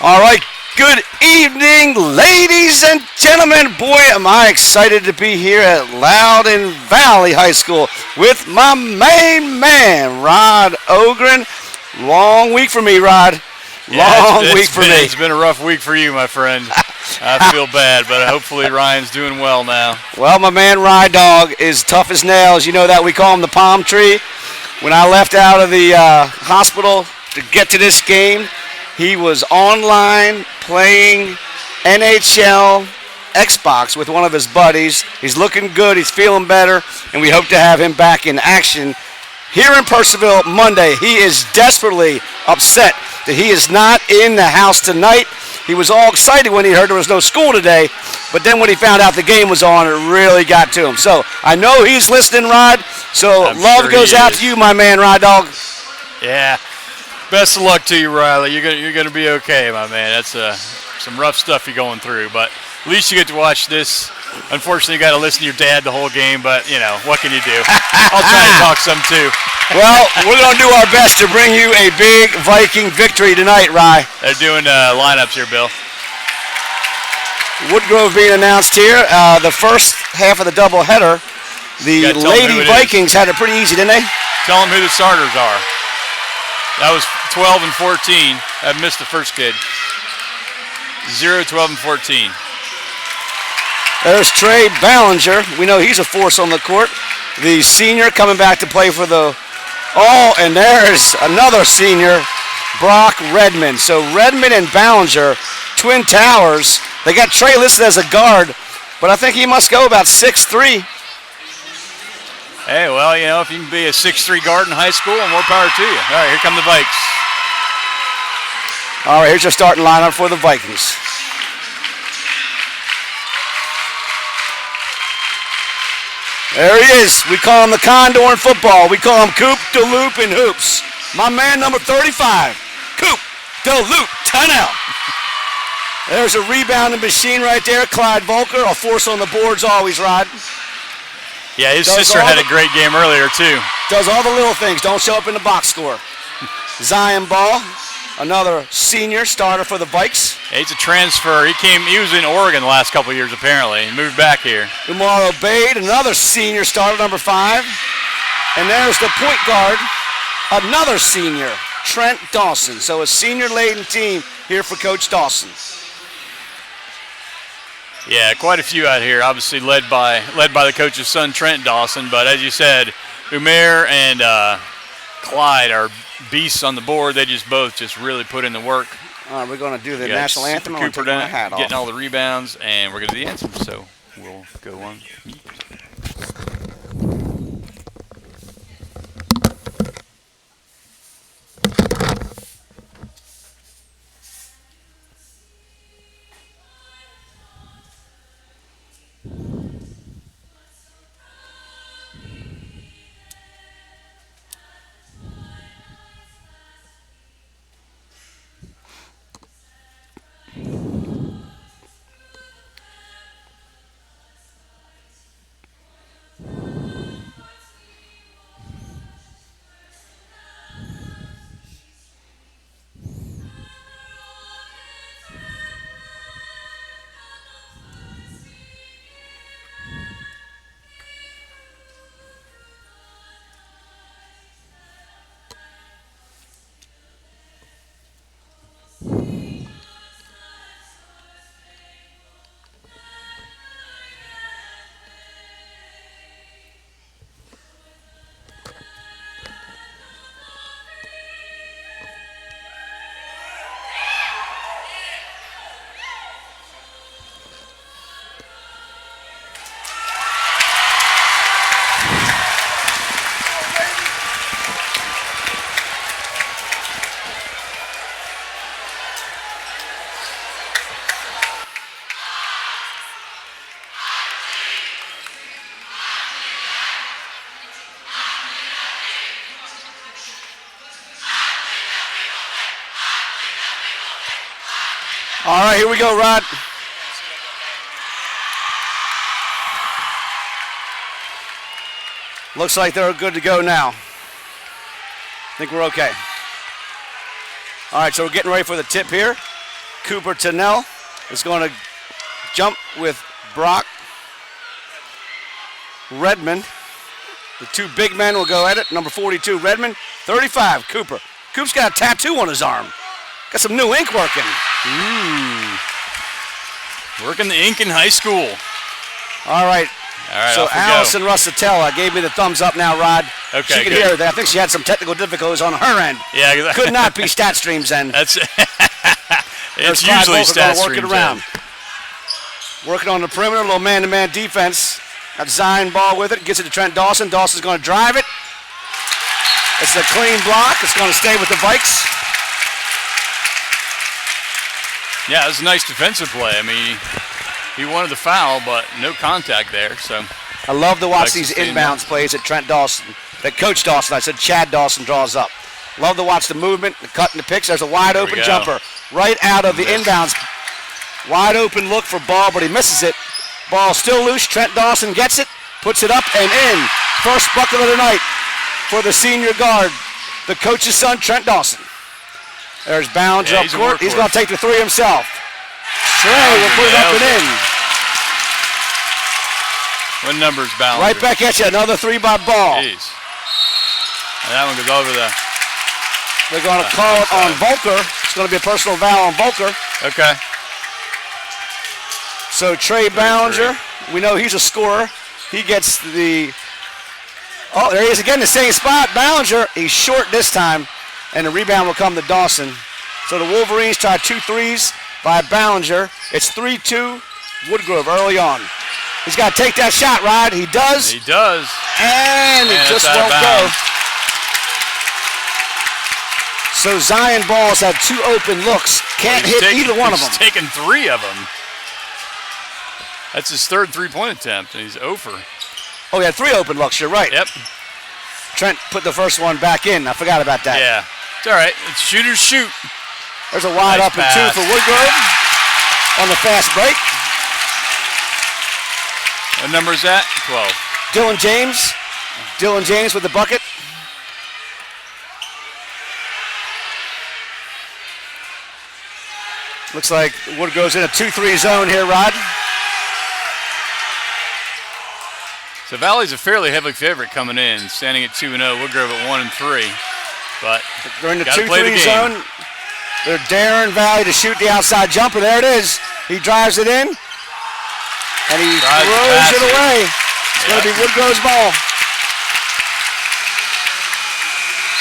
All right, good evening, ladies and gentlemen. Boy, am I excited to be here at Loudoun Valley High School with my main man, Rod Ogren. Long week for me, Rod. Long week for me. It's been a rough week for you, my friend. I feel bad, but hopefully Ryan's doing well now. Well, my man Rye Dog is tough as nails. You know that we call him the palm tree. When I left out of the hospital to get to this game, he was online playing NHL Xbox with one of his buddies. He's looking good. He's feeling better, and we hope to have him back in action here in Purcellville Monday. He is desperately upset that he is not in the house tonight. He was all excited when he heard there was no school today, but then when he found out the game was on, it really got to him. So I know he's listening, Rod. So love goes out to you, my man, Rod Dog. Yeah. Best of luck to you, Riley. You're gonna be okay, my man. That's some rough stuff you're going through, but at least you get to watch this. Unfortunately, you got to listen to your dad the whole game, but you know what can you do? I'll try to talk some too. Well, we're gonna do our best to bring you a big Viking victory tonight, Rye. They're doing lineups here, Bill. Woodgrove being announced here. The first half of the doubleheader, the Lady Vikings had it pretty easy, didn't they? Tell them who the starters are. That was 12 and 14. I missed the first kid. 0, 12, and 14. There's Trey Ballinger. We know he's a force on the court. The senior coming back to play for the... Oh, and there's another senior, Brock Redmond. So Redmond and Ballinger, twin towers. They got Trey listed as a guard, but I think he must go about 6'3". Hey, well, you know, if you can be a 6'3" guard in high school, more power to you. All right, here come the Vikes. All right, here's your starting lineup for the Vikings. There he is. We call him the Condor in football. We call him Coop, DeLoop, and Hoops. My man, number 35, Coop, DeLoop, Tunnell. There's a rebounding machine right there. Clyde Volker, a force on the boards always, Rod. Yeah, his sister had a great game earlier, too. Does all the little things. Don't show up in the box score. Zion Ball, another senior starter for the Vikes. Yeah, he's a transfer. He was in Oregon the last couple of years, apparently. He moved back here. Umar Obeid, another senior starter, number 5. And there's the point guard, another senior, Trent Dawson. So a senior-laden team here for Coach Dawson. Yeah, quite a few out here, obviously led by the coach's son, Trent Dawson. But as you said, Umair and Clyde are beasts on the board. They both really put in the work. All right, we're going to do the national anthem. Cooper getting all the rebounds, and we're going to do the anthem. So we'll go on. All right, here we go, Rod. Looks like they're good to go now. I think we're okay. All right, so we're getting ready for the tip here. Cooper Tennell is going to jump with Brock Redmond. The two big men will go at it. Number 42, Redmond. 35, Cooper. Coop's got a tattoo on his arm. Got some new ink working. Working the ink in high school. All right. So Allison Russatella gave me the thumbs up now, Rod. Okay, she could hear that. I think she had some technical difficulties on her end. Yeah. Could not be StatStream's end. That's it's usually StatStream's end. Working on the perimeter, a little man-to-man defense. Got Zion ball with it, gets it to Trent Dawson. Dawson's going to drive it. It's a clean block. It's going to stay with the Vikes. Yeah, it was a nice defensive play. I mean, he wanted the foul, but no contact there. So I love to watch these inbounds plays that Trent Dawson, that Coach Dawson, I said Chad Dawson draws up. Love to watch the movement, the cut and the picks. There's a wide open jumper right out of the inbounds. Wide open look for ball, but he misses it. Ball still loose. Trent Dawson gets it, puts it up and in. First bucket of the night for the senior guard, the coach's son, Trent Dawson. There's Bounds up court. He's going to take the three himself. Trey will put it up and in. What number's Bounds? Right back at you. Another three by Ball. Jeez. And that one goes over the... They're going to call it on Volker. It's going to be a personal foul on Volker. Okay. So Trey Ballinger, we know he's a scorer. He gets the... Oh, there he is again, the same spot. Ballinger, he's short this time, and the rebound will come to Dawson. So the Wolverines try 2 threes by Ballinger. It's 3-2 Woodgrove early on. He's got to take that shot, Rod. He does. He does. And it just won't go. So Zion Ball's had 2 open looks. Can't hit either one of them. He's taken 3 of them. That's his third three-point attempt, and he's over. Oh, he had 3 open looks. You're right. Yep. Trent put the first one back in. I forgot about that. Yeah. It's all right. It's shooters shoot. There's a wide up and 2 for Woodgrove on the fast break. What number is that? 12. Dylan James. Dylan James with the bucket. Looks like Woodgrove's in a 2-3 zone here, Rod. So Valley's a fairly heavy favorite coming in, standing at 2-0. Woodgrove at 1-3. But they're in the 2-3 zone. They're daring Valley to shoot the outside jumper. There it is. He drives it in, and he throws it away. It's going to be Woodgrove's ball.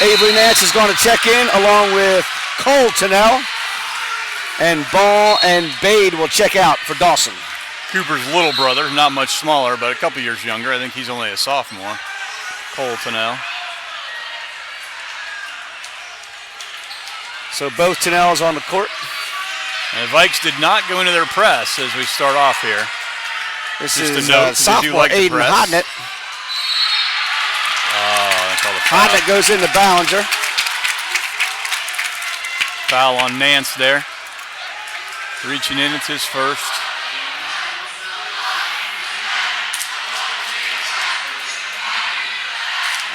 Avery Nance is going to check in along with Cole Tennell, and Ball and Bade will check out for Dawson. Cooper's little brother, not much smaller, but a couple years younger. I think he's only a sophomore. Cole Tennell. So both Tennells on the court. And the Vikes did not go into their press as we start off here. This is sophomore Aiden Hodnett. Oh, that's all the foul. Hodnett goes into Ballinger. Foul on Nance there. Reaching in, it's his first.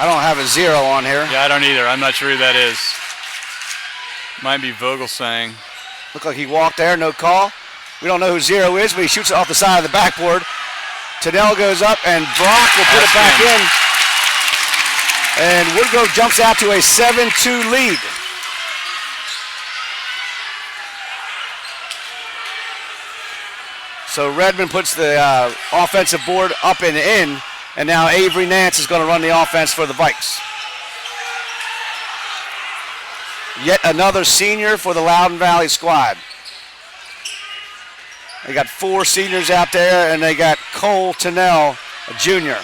I don't have a 0 on here. Yeah, I don't either. I'm not sure who that is. Might be Vogelsang. Looked like he walked there, no call. We don't know who 0 is, but he shoots it off the side of the backboard. Tennell goes up, and Brock will put it back in. And Woodgrove jumps out to a 7-2 lead. So Redmond puts the offensive board up and in, and now Avery Nance is going to run the offense for the Vikes. Yet another senior for the Loudoun Valley squad. They got 4 seniors out there, and they got Cole Tennell, a junior.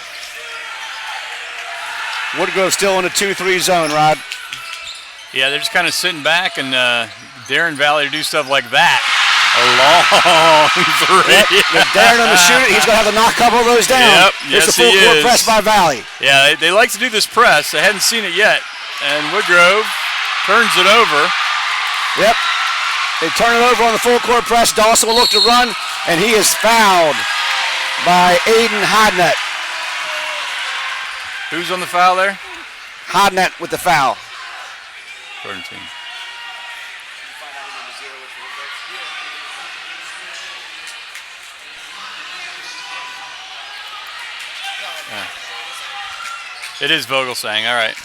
Woodgrove still in the 2-3 zone, Rod. Yeah, they're just kind of sitting back and daring Valley to do stuff like that. A long 3. Yep, they're daring him to shoot it. He's going to have to knock a couple of those down. Yep, Here's the full court press by Valley. Yeah, they like to do this press. They hadn't seen it yet. And Woodgrove turns it over. Yep. They turn it over on the full court press. Dawson will look to run, and he is fouled by Aiden Hodnett. Who's on the foul there? Hodnett with the foul. It is Vogelsang. All right.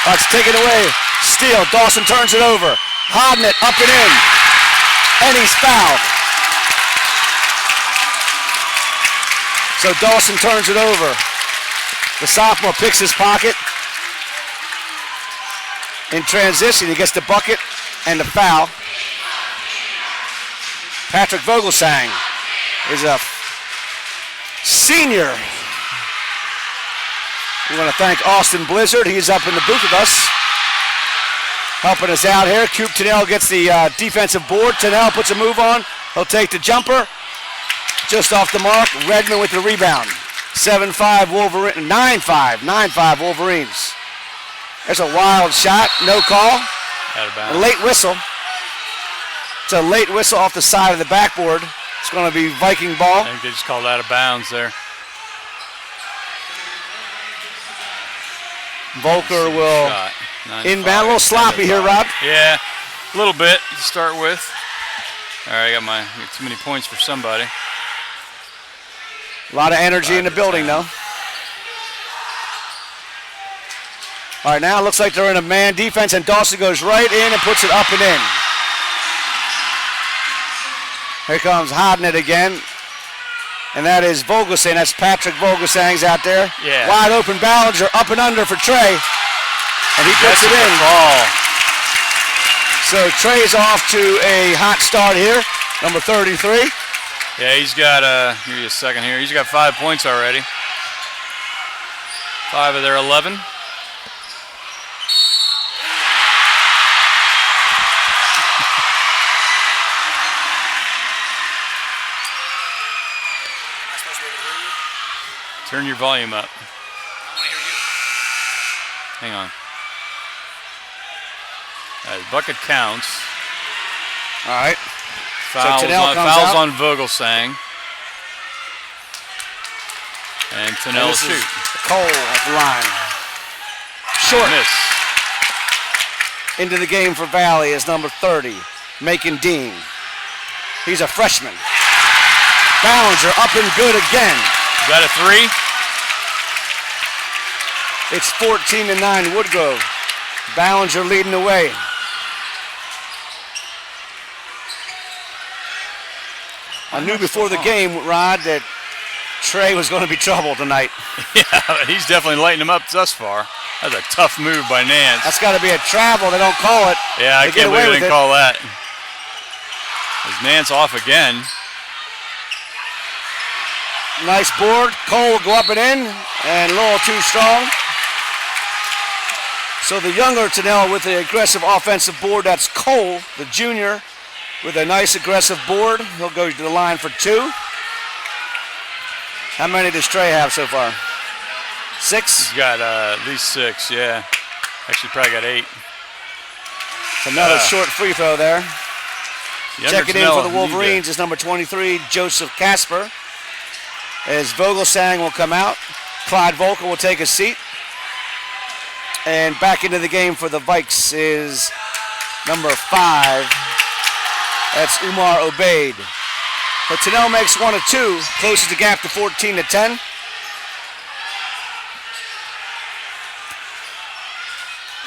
That's taken away. Steal. Dawson turns it over. Hodnett up and in. And he's fouled. So Dawson turns it over. The sophomore picks his pocket. In transition, he gets the bucket and the foul. Patrick Vogelsang is a senior. We want to thank Austin Blizzard. He's up in the booth with us, helping us out here. Coop Tennell gets the defensive board. Tennell puts a move on. He'll take the jumper. Just off the mark. Redmond with the rebound. 7-5 Wolverine, 9-5 Wolverines. There's a wild shot, no call. A late whistle. It's a late whistle off the side of the backboard. It's going to be Viking ball. I think they just called out of bounds there. Volker will inbound. A little sloppy here, Rob. Yeah, a little bit to start with. All right, I got too many points for somebody. A lot of energy in the building, though. All right, now it looks like they're in a man defense, and Dawson goes right in and puts it up and in. Here comes Hodnett again. And that is Vogelsang. That's Patrick Vogelsang's out there. Yeah. Wide open Ballinger, up and under for Trey. And he puts it in. Ball. So Trey's off to a hot start here, number 33. Yeah, he's got, give me a second here. He's got 5 points already. 5 of their 11. Turn your volume up. I want to hear you. Hang on. The bucket counts. All right. Fouls on Vogelsang. And Tennell will shoot. Cole at the line. Short. Miss. Into the game for Valley is number 30, Macon Dean. He's a freshman. Ballinger up and good again. Is that a 3? It's 14-9 Woodgrove. Ballinger leading the way. I knew before the game, Rod, that Trey was going to be trouble tonight. Yeah, he's definitely lighting him up thus far. That's a tough move by Nance. That's got to be a travel. They don't call it. Yeah, I can't believe they didn't call that. Is Nance off again? Nice board. Cole will go up and in, and a little too strong. So the younger Tennell with the aggressive offensive board. That's Cole, the junior, with a nice aggressive board. He'll go to the line for 2. How many does Trey have so far? 6? He's got at least 6, yeah. Actually, probably got 8. Another short free throw there. Checking in for the Wolverines is number 23, Joseph Casper. As Vogelsang will come out, Clyde Volker will take a seat. And back into the game for the Vikes is number 5. That's Umar Obeid. But Tennell makes 1 of 2, closes the gap to 14-10.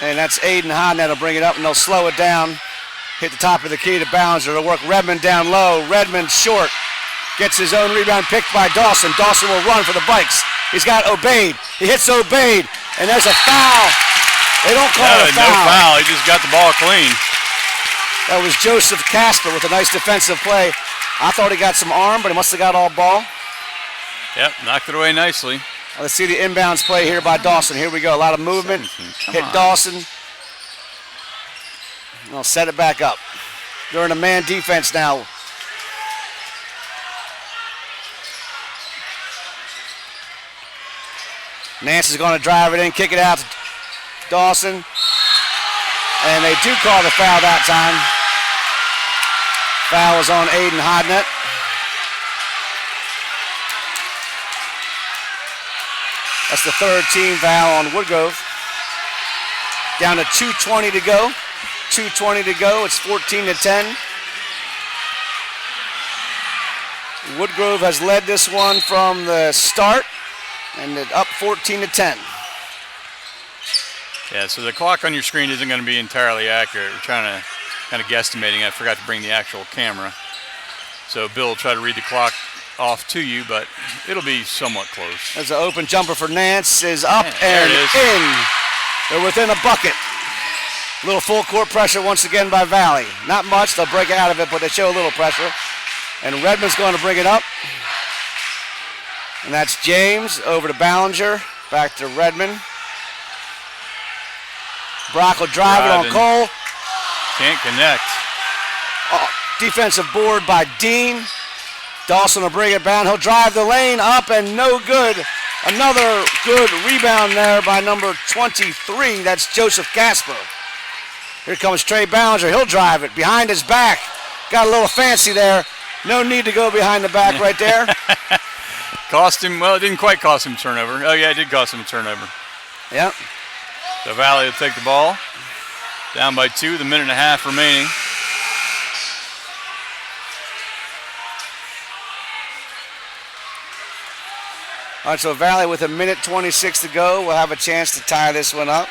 And that's Aiden Hodnett that'll bring it up, and they'll slow it down. Hit the top of the key to Ballinger. They'll work Redmond down low. Redmond short. Gets his own rebound picked by Dawson. Dawson will run for the Vikes. He's got Obeid. He hits Obeid, and there's a foul. They don't call it a foul. No foul. He just got the ball clean. That was Joseph Casper with a nice defensive play. I thought he got some arm, but he must have got all ball. Yep, knocked it away nicely. Let's see the inbounds play here by Dawson. Here we go. A lot of movement. Hit Dawson. I'll set it back up. They're in a man defense now. Nance is going to drive it in, kick it out to Dawson. And they do call the foul that time. Foul is on Aiden Hodnett. That's the 3rd team foul on Woodgrove. Down to 2:20 to go. 2:20 to go. It's 14-10. Woodgrove has led this one from the start. And up 14-10. Yeah, so the clock on your screen isn't going to be entirely accurate. We're trying to kind of guesstimating. I forgot to bring the actual camera. So Bill will try to read the clock off to you, but it'll be somewhat close. There's an open jumper for Nance. Is up Yeah, and there it is. in. They're within a bucket. Little full court pressure once again by Valley. Not much. They'll break out of it, but they show a little pressure. And Redmond's going to bring it up. And that's James over to Ballinger. Back to Redmond. Brock will drive it on Cole. Can't connect. Oh, defensive board by Dean. Dawson will bring it down. He'll drive the lane up and no good. Another good rebound there by number 23. That's Joseph Casper. Here comes Trey Ballinger. He'll drive it behind his back. Got a little fancy there. No need to go behind the back right there. Cost him, well, it didn't quite cost him a turnover. Oh, yeah, it did cost him a turnover. Yep. So Valley will take the ball. Down by 2, the minute and a half remaining. All right, so Valley with a minute 26 to go will have a chance to tie this one up.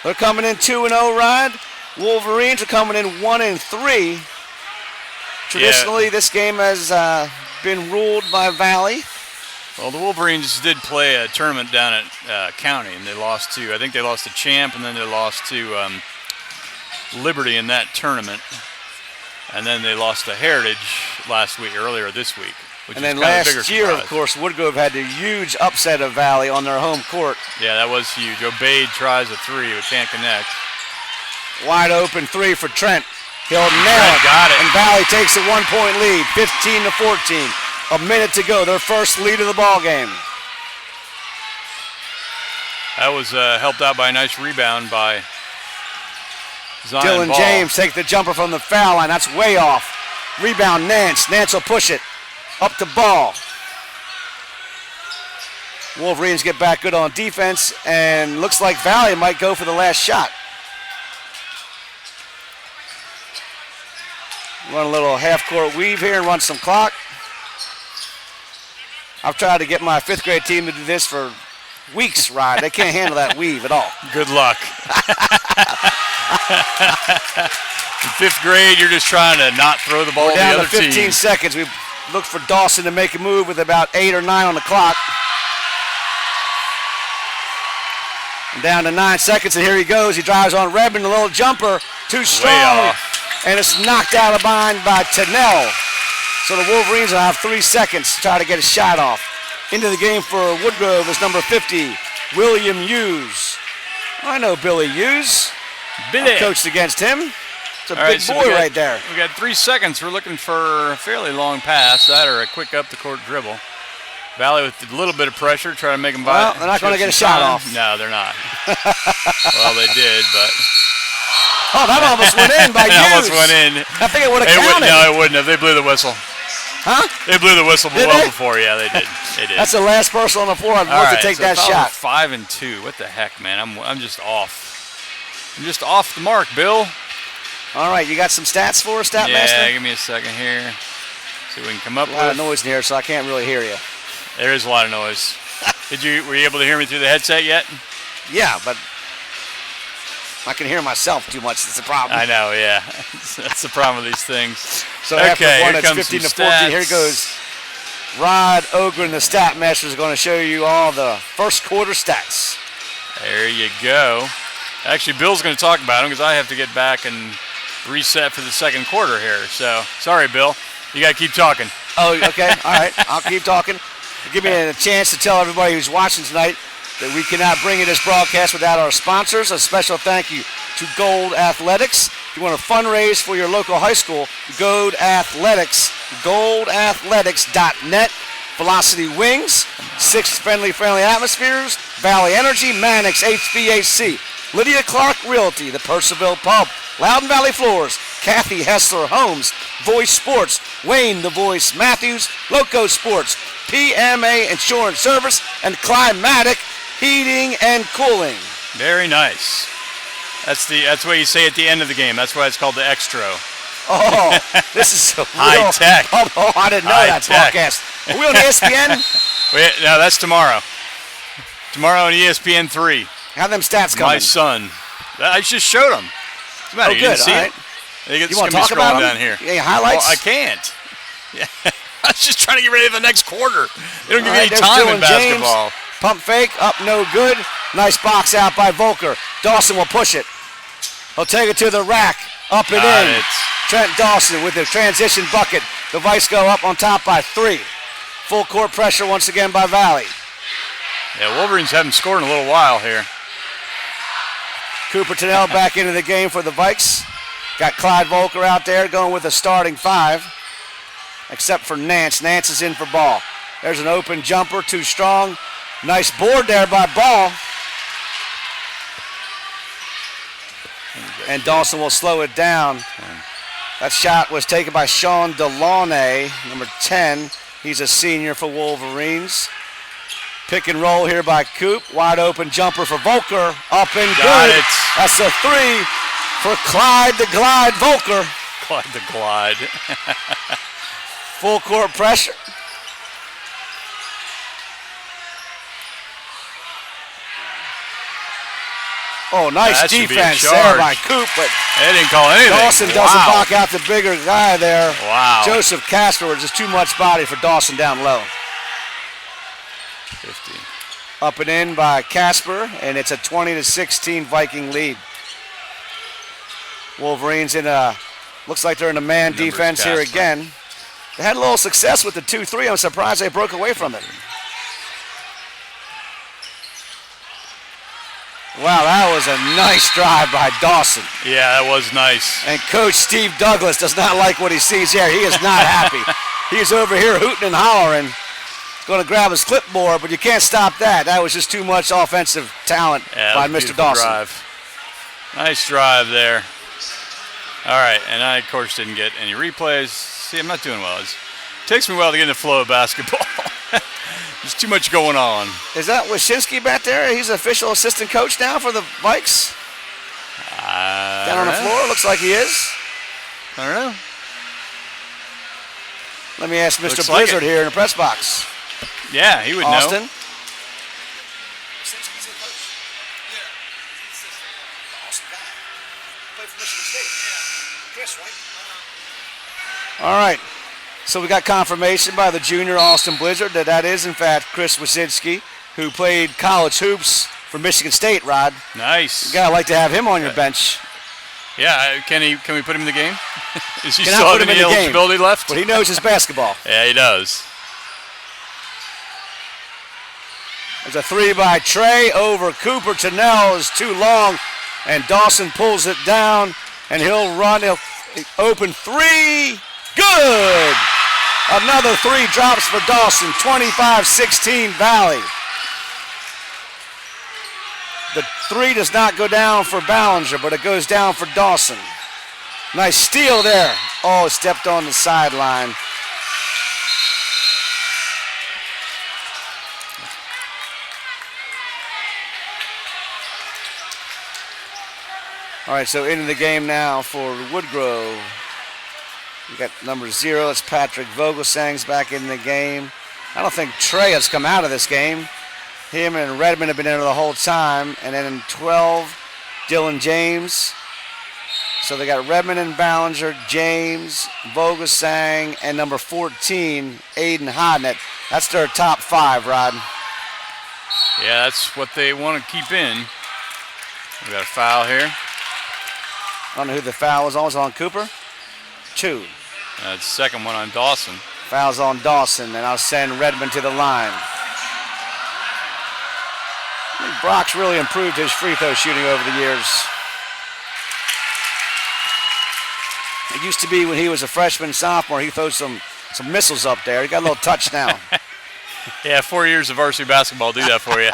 They're coming in 2-0, Rod. Wolverines are coming in 1-3. Traditionally, this game has been ruled by Valley. Well, the Wolverines did play a tournament down at County, and they lost to, I think they lost to Champ, and then they lost to Liberty in that tournament. And then they lost to Heritage earlier this week. And then last year, of course, Woodgrove had the huge upset of Valley on their home court. Yeah, that was huge. Obeyed tries a 3, but can't connect. Wide open 3 for Trent. He'll nail it. Got it. And Valley takes a 1-point lead, 15-14. A minute to go, their first lead of the ball game. That was helped out by a nice rebound by Zion Dylan Ball. James take the jumper from the foul line. That's way off. Rebound Nance. Nance will push it. Up to Ball. Wolverines get back good on defense, and looks like Valley might go for the last shot. Run a little half-court weave here and run some clock. I've tried to get my 5th grade team to do this for weeks, Rod. They can't handle that weave at all. Good luck. In 5th grade, you're just trying to not throw the ball to the We're down other to 15 team. seconds. We look for Dawson to make a move with about 8 or 9 on the clock. And down to 9 seconds, and here he goes. He drives on Redmond, a little jumper, too strong, and it's knocked out of bind by Tennell. So the Wolverines will have 3 seconds to try to get a shot off. Into the game for Woodgrove is number 50, William Hughes. I know Billy Hughes. Billy. I've coached against him. It's a All big so boy right there. We got 3 seconds. We're looking for a fairly long pass, that or a quick up-the-court dribble. Valley with a little bit of pressure, trying to make them Well, they're not going to get a shot off. No, they're not. Well, they did, but... Oh, that almost went in by Hughes. Almost went in. I think it would have counted. No, it wouldn't have. They blew the whistle. Huh? They blew the whistle Did well they? before. Yeah, they did. They did. That's the last person on the floor I'd All worth right, to take so that if I shot. was 5 and 2. What the heck, man? I'm just off. I'm just off the mark, Bill. All right, you got some stats for us, Statmaster? Yeah, give me a second here. See what we can come up A with. lot of noise in here, so I can't really hear you. There is a lot of noise. Were you able to hear me through the headset yet? Yeah, but I can hear myself too much. That's the problem. I know, yeah. That's the problem with these things. So okay, after one, here it's comes 15 to some 14. stats. Here goes Rod Ogren, the Statmaster, is going to show you all the first quarter stats. There you go. Actually, Bill's going to talk about them because I have to get back and reset for the second quarter here. So, sorry, Bill. You got to keep talking. Oh, okay. All right. I'll keep talking. Give me a chance to tell everybody who's watching tonight that we cannot bring you this broadcast without our sponsors. A special thank you to Gold Athletics. If you want to fundraise for your local high school, Gold Athletics, goldathletics.net. Velocity Wings, 6 friendly atmospheres, Valley Energy, Mannix HVAC, Lydia Clark Realty, the Purcellville Pub, Loudon Valley Floors, Kathy Hessler Homes, Voice Sports, Wayne the Voice Matthews, Loco Sports, PMA Insurance Service, and Climatic Heating and Cooling. Very nice. That's what you say at the end of the game. That's why it's called the extra. Oh, this is so High tech. Oh, I didn't know High that tech. broadcast. Are we on ESPN? No, that's tomorrow. Tomorrow on ESPN 3. How them stats coming? My son. I just showed him. What's the matter? You good. didn't see All it? right. It's You want to gonna talk be scrolling about down them? here. Yeah, highlights? Well, I can't. Yeah. I was just trying to get ready for the next quarter. They don't give you any there's time Dylan in basketball. James. Pump fake, up no good. Nice box out by Volker. Dawson will push it. He'll take it to the rack. Up and Got in. it. Trent Dawson with the transition bucket. The Vice go up on top by 3. Full court pressure once again by Valley. Yeah, Wolverines haven't scored in a little while here. Cooper Tennell back into the game for the Vikes. Got Clyde Volker out there going with a starting 5. Except for Nance. Nance is in for Ball. There's an open jumper, too strong. Nice board there by Ball. And Dawson will slow it down. That shot was taken by Sean Delaunay, number 10. He's a senior for Wolverines. Pick and roll here by Coop. Wide open jumper for Volker. Up and Got good. it. That's a 3 for Clyde the Glide Volker. Clyde the Glide. Full court pressure. Oh, nice That should be a defense there charge. by Coop, but They didn't call anything. Dawson doesn't block out the bigger guy there. Wow. Joseph Casper was just too much body for Dawson down low. 50. Up and in by Casper, and it's a 20-16 Viking lead. Wolverines looks like they're in a man Numbers defense here Casper. again. They had a little success with the 2-3. I'm surprised they broke away from it. Wow, that was a nice drive by Dawson. Yeah, that was nice. And Coach Steve Douglas does not like what he sees here. He is not happy. He's over here hooting and hollering. Going to grab his clipboard, but you can't stop that. That was just too much offensive talent by Mr. Dawson. Drive. Nice drive there. All right, and I, of course, didn't get any replays. See, I'm not doing well. It takes me a while to get in the flow of basketball. There's too much going on. Is that Wyszynski back there? He's official assistant coach now for the Vikes? Down on the floor, looks like he is. I don't know. Let me ask Mr. Looks like Blizzard it. here in the press box. Yeah, he would Austin? know. All right. So we got confirmation by the junior Austin Blizzard that is, in fact, Chris Wyszynski, who played college hoops for Michigan State, Rod. Nice. You gotta like to have him on your bench. Yeah, can we put him in the game? Is he Cannot still put have him any in the game, eligibility left? But he knows his basketball. Yeah, he does. There's a 3 by Trey over Cooper. Tennell is too long, and Dawson pulls it down, and he'll run. He'll open 3. Good! Another 3 drops for Dawson. 25-16 Valley. The 3 does not go down for Ballinger, but it goes down for Dawson. Nice steal there. Oh, stepped on the sideline. All right, so into the game now for Woodgrove. We got number 0. That's Patrick Vogelsang's back in the game. I don't think Trey has come out of this game. Him and Redmond have been in there the whole time. And then in 12, Dylan James. So they got Redmond and Ballinger, James, Vogelsang, and number 14, Aiden Hodnett. That's their top 5, Rod. Yeah, that's what they want to keep in. We got a foul here. I don't know who the foul was on. Was it on Cooper? 2. That's the second one on Dawson. Foul's on Dawson, and I'll send Redmond to the line. I think Brock's really improved his free throw shooting over the years. It used to be when he was a freshman, sophomore, he throws some missiles up there. He got a little touch now. Yeah, 4 years of varsity basketball do that for you.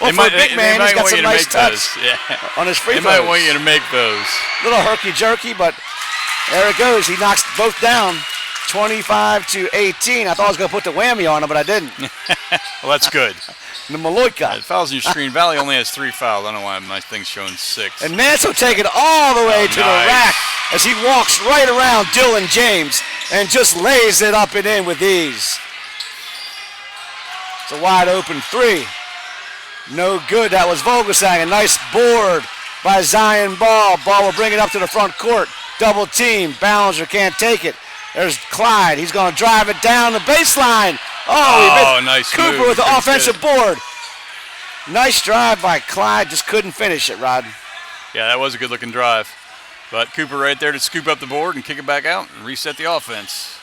Well, for a big man, he's got some nice touch on his free They throws. might want you to make those. Little herky-jerky, but there it goes. He knocks both down, 25-18. I thought I was going to put the whammy on him, but I didn't. Well, that's good. The Maloika. Fouls in your screen. Valley only has 3 fouls. I don't know why my thing's showing 6. And Nance will take it all the way to the rack as he walks right around Dylan James and just lays it up and in with ease. It's a wide open 3. No good. That was Vogelsang. A nice board by Zion Ball. Ball will bring it up to the front court. Double team. Ballinger can't take it. There's Clyde. He's going to drive it down the baseline. Oh, nice Cooper move. with the offensive board. Nice drive by Clyde. Just couldn't finish it, Rod. Yeah, that was a good-looking drive. But Cooper right there to scoop up the board and kick it back out and reset the offense.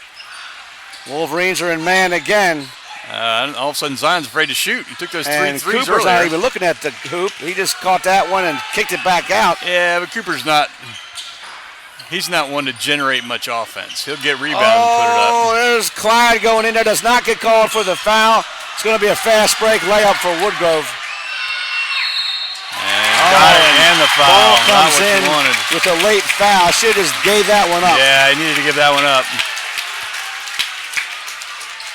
Wolverines are in man again. All of a sudden, Zion's afraid to shoot. He took those and threes Cooper's earlier. not even looking at the hoop. He just caught that one and kicked it back out. Yeah, but Cooper's not. He's not one to generate much offense. He'll get rebound and put it up. Oh, there's Clyde going in there. Does not get called for the foul. It's going to be a fast break layup for Woodgrove. And the foul. Ball Not comes what in you wanted. with a late foul. Should have just gave that one up. Yeah, he needed to give that one up.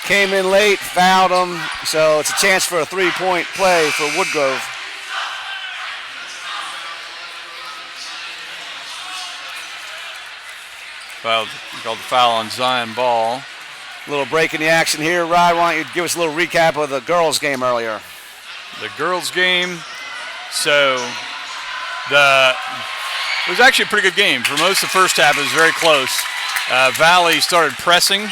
Came in late, fouled him, so it's a chance for a three-point play for Woodgrove. Called the foul on Zion Ball. A little break in the action here. Rod, why don't you give us a little recap of the girls' game earlier? The girls' game. So it was actually a pretty good game. For most of the first half, it was very close. Valley started pressing,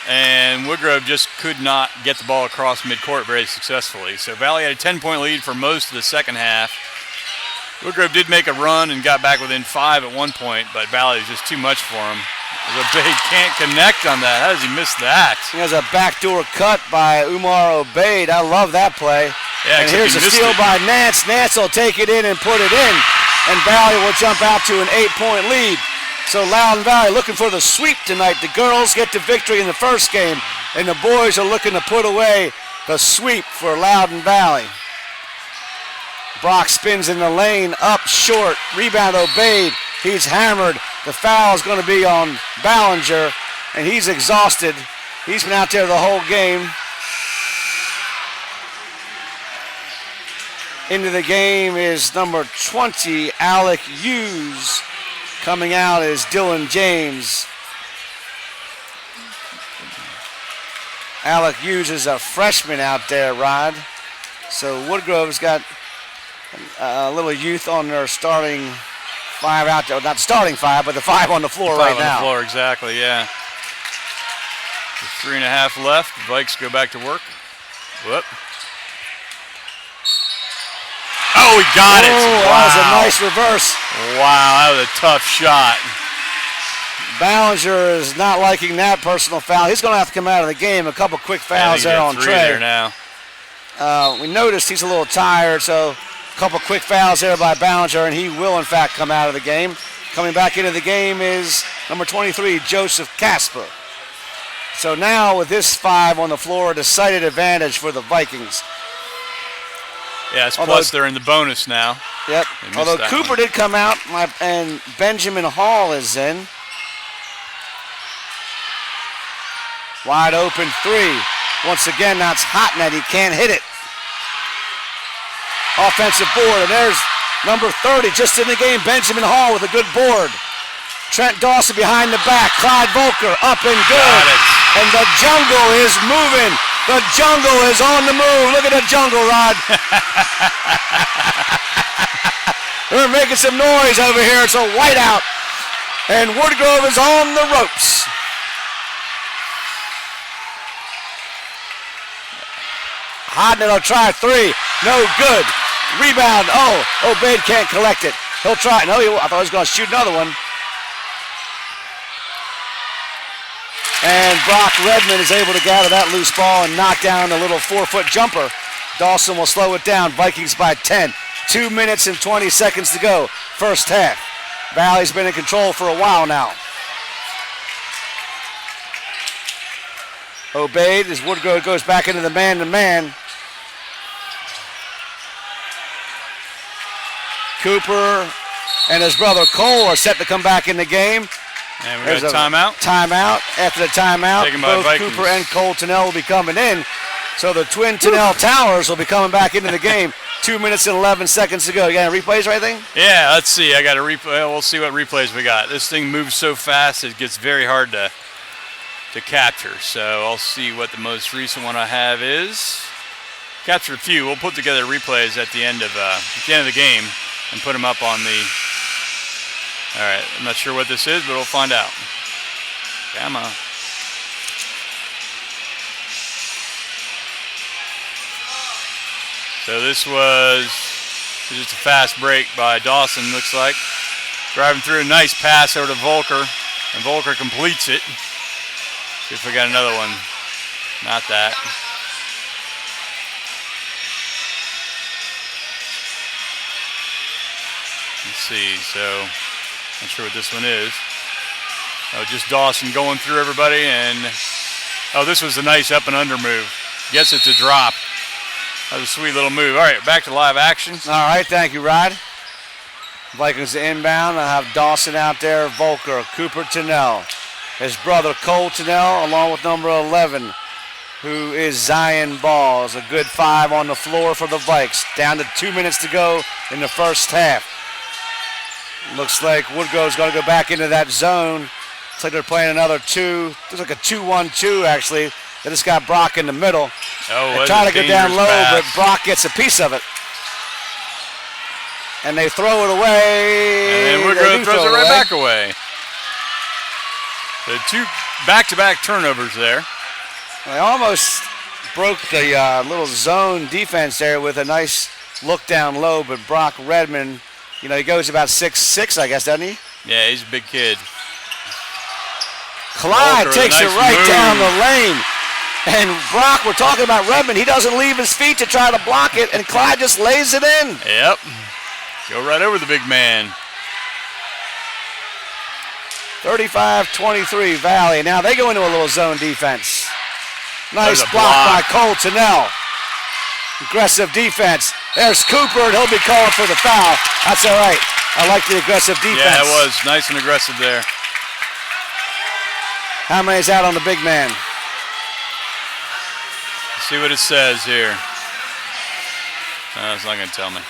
and Woodgrove just could not get the ball across midcourt very successfully. So Valley had a 10-point lead for most of the second half. Woodgrove did make a run and got back within 5 at one point, but Valley was just too much for him. He can't connect on that. How does he miss that? He has a backdoor cut by Umar Obeid. I love that play. Yeah, and here's a steal by Nance. Nance will take it in and put it in, and Valley will jump out to an 8-point lead. So Loudon Valley looking for the sweep tonight. The girls get the victory in the first game, and the boys are looking to put away the sweep for Loudon Valley. Brock spins in the lane, up short, rebound Obeid. He's hammered. The foul is going to be on Ballinger, and he's exhausted. He's been out there the whole game. Into the game is number 20, Alec Hughes. Coming out is Dylan James. Alec Hughes is a freshman out there, Rod. So Woodgrove's got a little youth on their starting five out there. Not starting five, but the five on the floor right now. On the floor, exactly, yeah. 3.5 left. The Vikes go back to work. Whoop. Oh, he got it. Wow. That was a nice reverse. Wow, that was a tough shot. Ballinger is not liking that personal foul. He's going to have to come out of the game. A couple quick fouls there on Trey. There now. We noticed he's a little tired, so a couple quick fouls there by Ballinger, and he will, in fact, come out of the game. Coming back into the game is number 23, Joseph Casper. So now with this 5 on the floor, a decided advantage for the Vikings. Yes, plus they're in the bonus now. Yep. Although Cooper did come out, and Benjamin Hall is in. Wide open 3. Once again, that's Hotnet. He can't hit it. Offensive board, and there's number 30 just in the game, Benjamin Hall with a good board. Trent Dawson behind the back. Clyde Volker up and good. And the jungle is moving. The jungle is on the move. Look at the jungle, Rod. They're making some noise over here. It's a whiteout. And Woodgrove is on the ropes. Hodnett will try 3. No good. Rebound. Oh, Obeid can't collect it. He'll try. No, I thought he was going to shoot another one. And Brock Redmond is able to gather that loose ball and knock down the little 4-foot jumper. Dawson will slow it down. Vikings by 10. 2 minutes and 20 seconds to go. First half. Valley's been in control for a while now. Obeid as Woodgrove goes back into the man-to-man. Cooper and his brother Cole are set to come back in the game. And we got a timeout. Timeout. After the timeout, both Cooper and Cole Tennell will be coming in. So the twin Tennell Towers will be coming back into the game. 2 minutes and 11 seconds to go. You got any replays or anything? Yeah, let's see. I got a replay. We'll see what replays we got. This thing moves so fast it gets very hard to capture. So I'll see what the most recent one I have is. captured a few. We'll put together replays at the end of the game and put them up on the. All right, I'm not sure what this is, but we'll find out. Come on. So this was just a fast break by Dawson, looks like. Driving through a nice pass over to Volker, and Volker completes it. See if we got another one. Not that. Let's see, so not sure what this one is. Oh, just Dawson going through everybody, and oh, this was a nice up and under move. Gets it to drop. That was a sweet little move. All right, back to live action. All right, thank you, Rod. Vikings inbound. I have Dawson out there, Volker, Cooper Tennell, his brother Cole Tennell, along with number 11, who is Zion Balls. A good 5 on the floor for the Vikes. Down to 2 minutes to go in the first half. Looks like Woodgrove's going to go back into that zone. Looks like they're playing another 2. Looks like a 2-1-2 actually. They just got Brock in the middle. Oh, they try to go down low, pass. but Brock gets a piece of it. And they throw it away. And Woodgrove throws it right back away. The 2 back-to-back turnovers there. They almost broke the little zone defense there with a nice look down low, but Brock Redmond, you know, he goes about 6'6", I guess, doesn't he? Yeah, he's a big kid. Clyde takes it right down the lane. And Brock, we're talking about Redmond, he doesn't leave his feet to try to block it, and Clyde just lays it in. Yep. Go right over the big man. 35-23 Valley. Now they go into a little zone defense. Nice There's a block by block. Cole Tennell. Aggressive defense. There's Cooper, and he'll be called for the foul. That's all right. I like the aggressive defense. Yeah, it was nice and aggressive there. How many's out on the big man? Let's see what it says here. No, it's not going to tell me.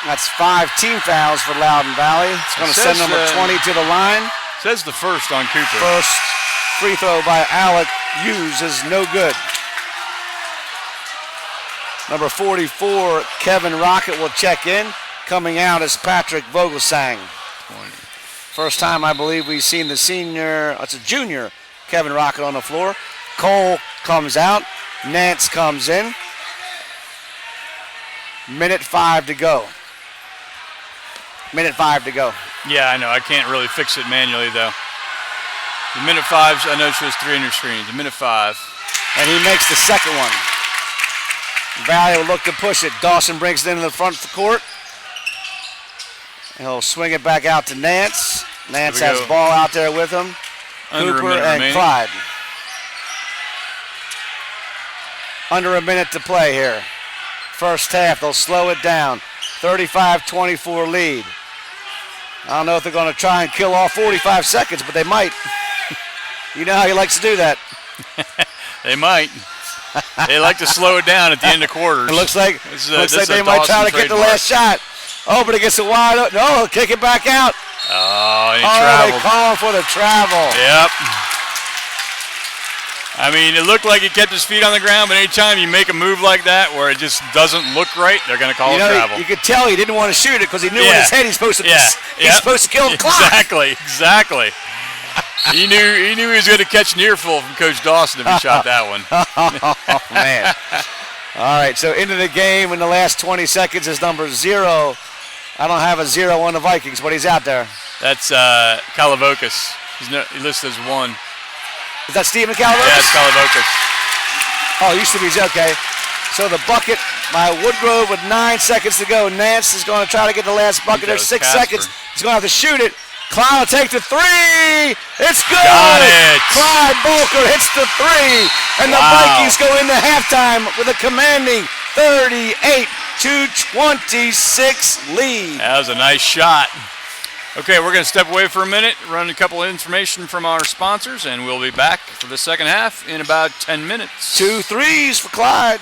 That's 5 team fouls for Loudoun Valley. It's going to send number 20 to the line. Says the first on Cooper. First free throw by Alec Hughes is no good. Number 44, Kevin Rocket will check in. Coming out is Patrick Vogelsang. 20. First time I believe we've seen the junior, Kevin Rocket on the floor. Cole comes out. Nance comes in. Minute 5 to go. Minute 5 to go. Yeah, I know. I can't really fix it manually, though. The minute 5, I know it shows 300 screens. The minute 5. And he makes the second one. Valley will look to push it. Dawson brings it into the front of the court. He'll swing it back out to Nance. Nance has the ball out there with him. Cooper and remaining. Clyde. Under a minute to play here. First half, they'll slow it down. 35-24 lead. I don't know if they're going to try and kill off 45 seconds, but they might. You know how he likes to do that. They might. They like to slow it down at the end of quarters. It looks like they might try to get the last shot. Oh, but it gets a wide open. No, he'll kick it back out. Oh, and he traveled. They call him for the travel. Yep. I mean, it looked like he kept his feet on the ground, but anytime you make a move like that where it just doesn't look right, they're going to call it travel. You could tell he didn't want to shoot it because he knew in his head he's supposed to kill the clock. Exactly. He knew he was going to catch an earful from Coach Dawson if he shot that one. Oh, man. All right, so into the game in the last 20 seconds is number 0. I don't have a 0 on the Vikings, but he's out there. That's Kalavokis. He listed as 1. Is that Stephen Kalavokis? Yeah, it's Kalavokis. Oh, it used to be okay. So the bucket by Woodgrove with 9 seconds to go. Nance is going to try to get the last bucket. There's 6 seconds. He's going to have to shoot it. Clyde will take the 3. It's good. Got it. Clyde Volker hits the 3. And the Vikings go into halftime with a commanding 38-26 lead. That was a nice shot. Okay, we're going to step away for a minute, run a couple of information from our sponsors, and we'll be back for the second half in about 10 minutes. 2 threes for Clyde.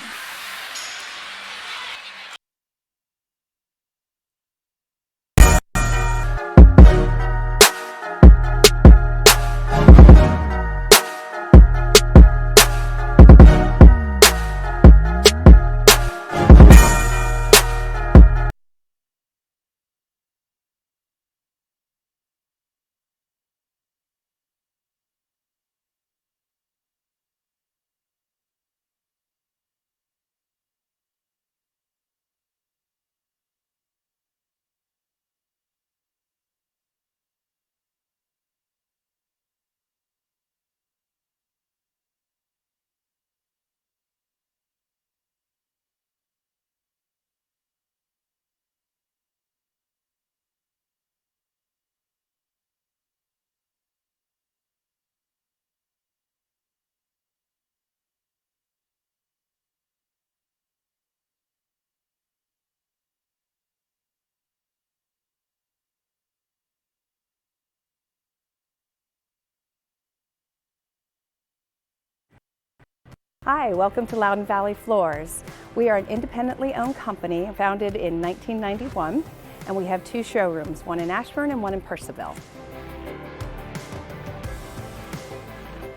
Hi, welcome to Loudoun Valley Floors. We are an independently owned company founded in 1991, and we have 2 showrooms, one in Ashburn and one in Purcellville.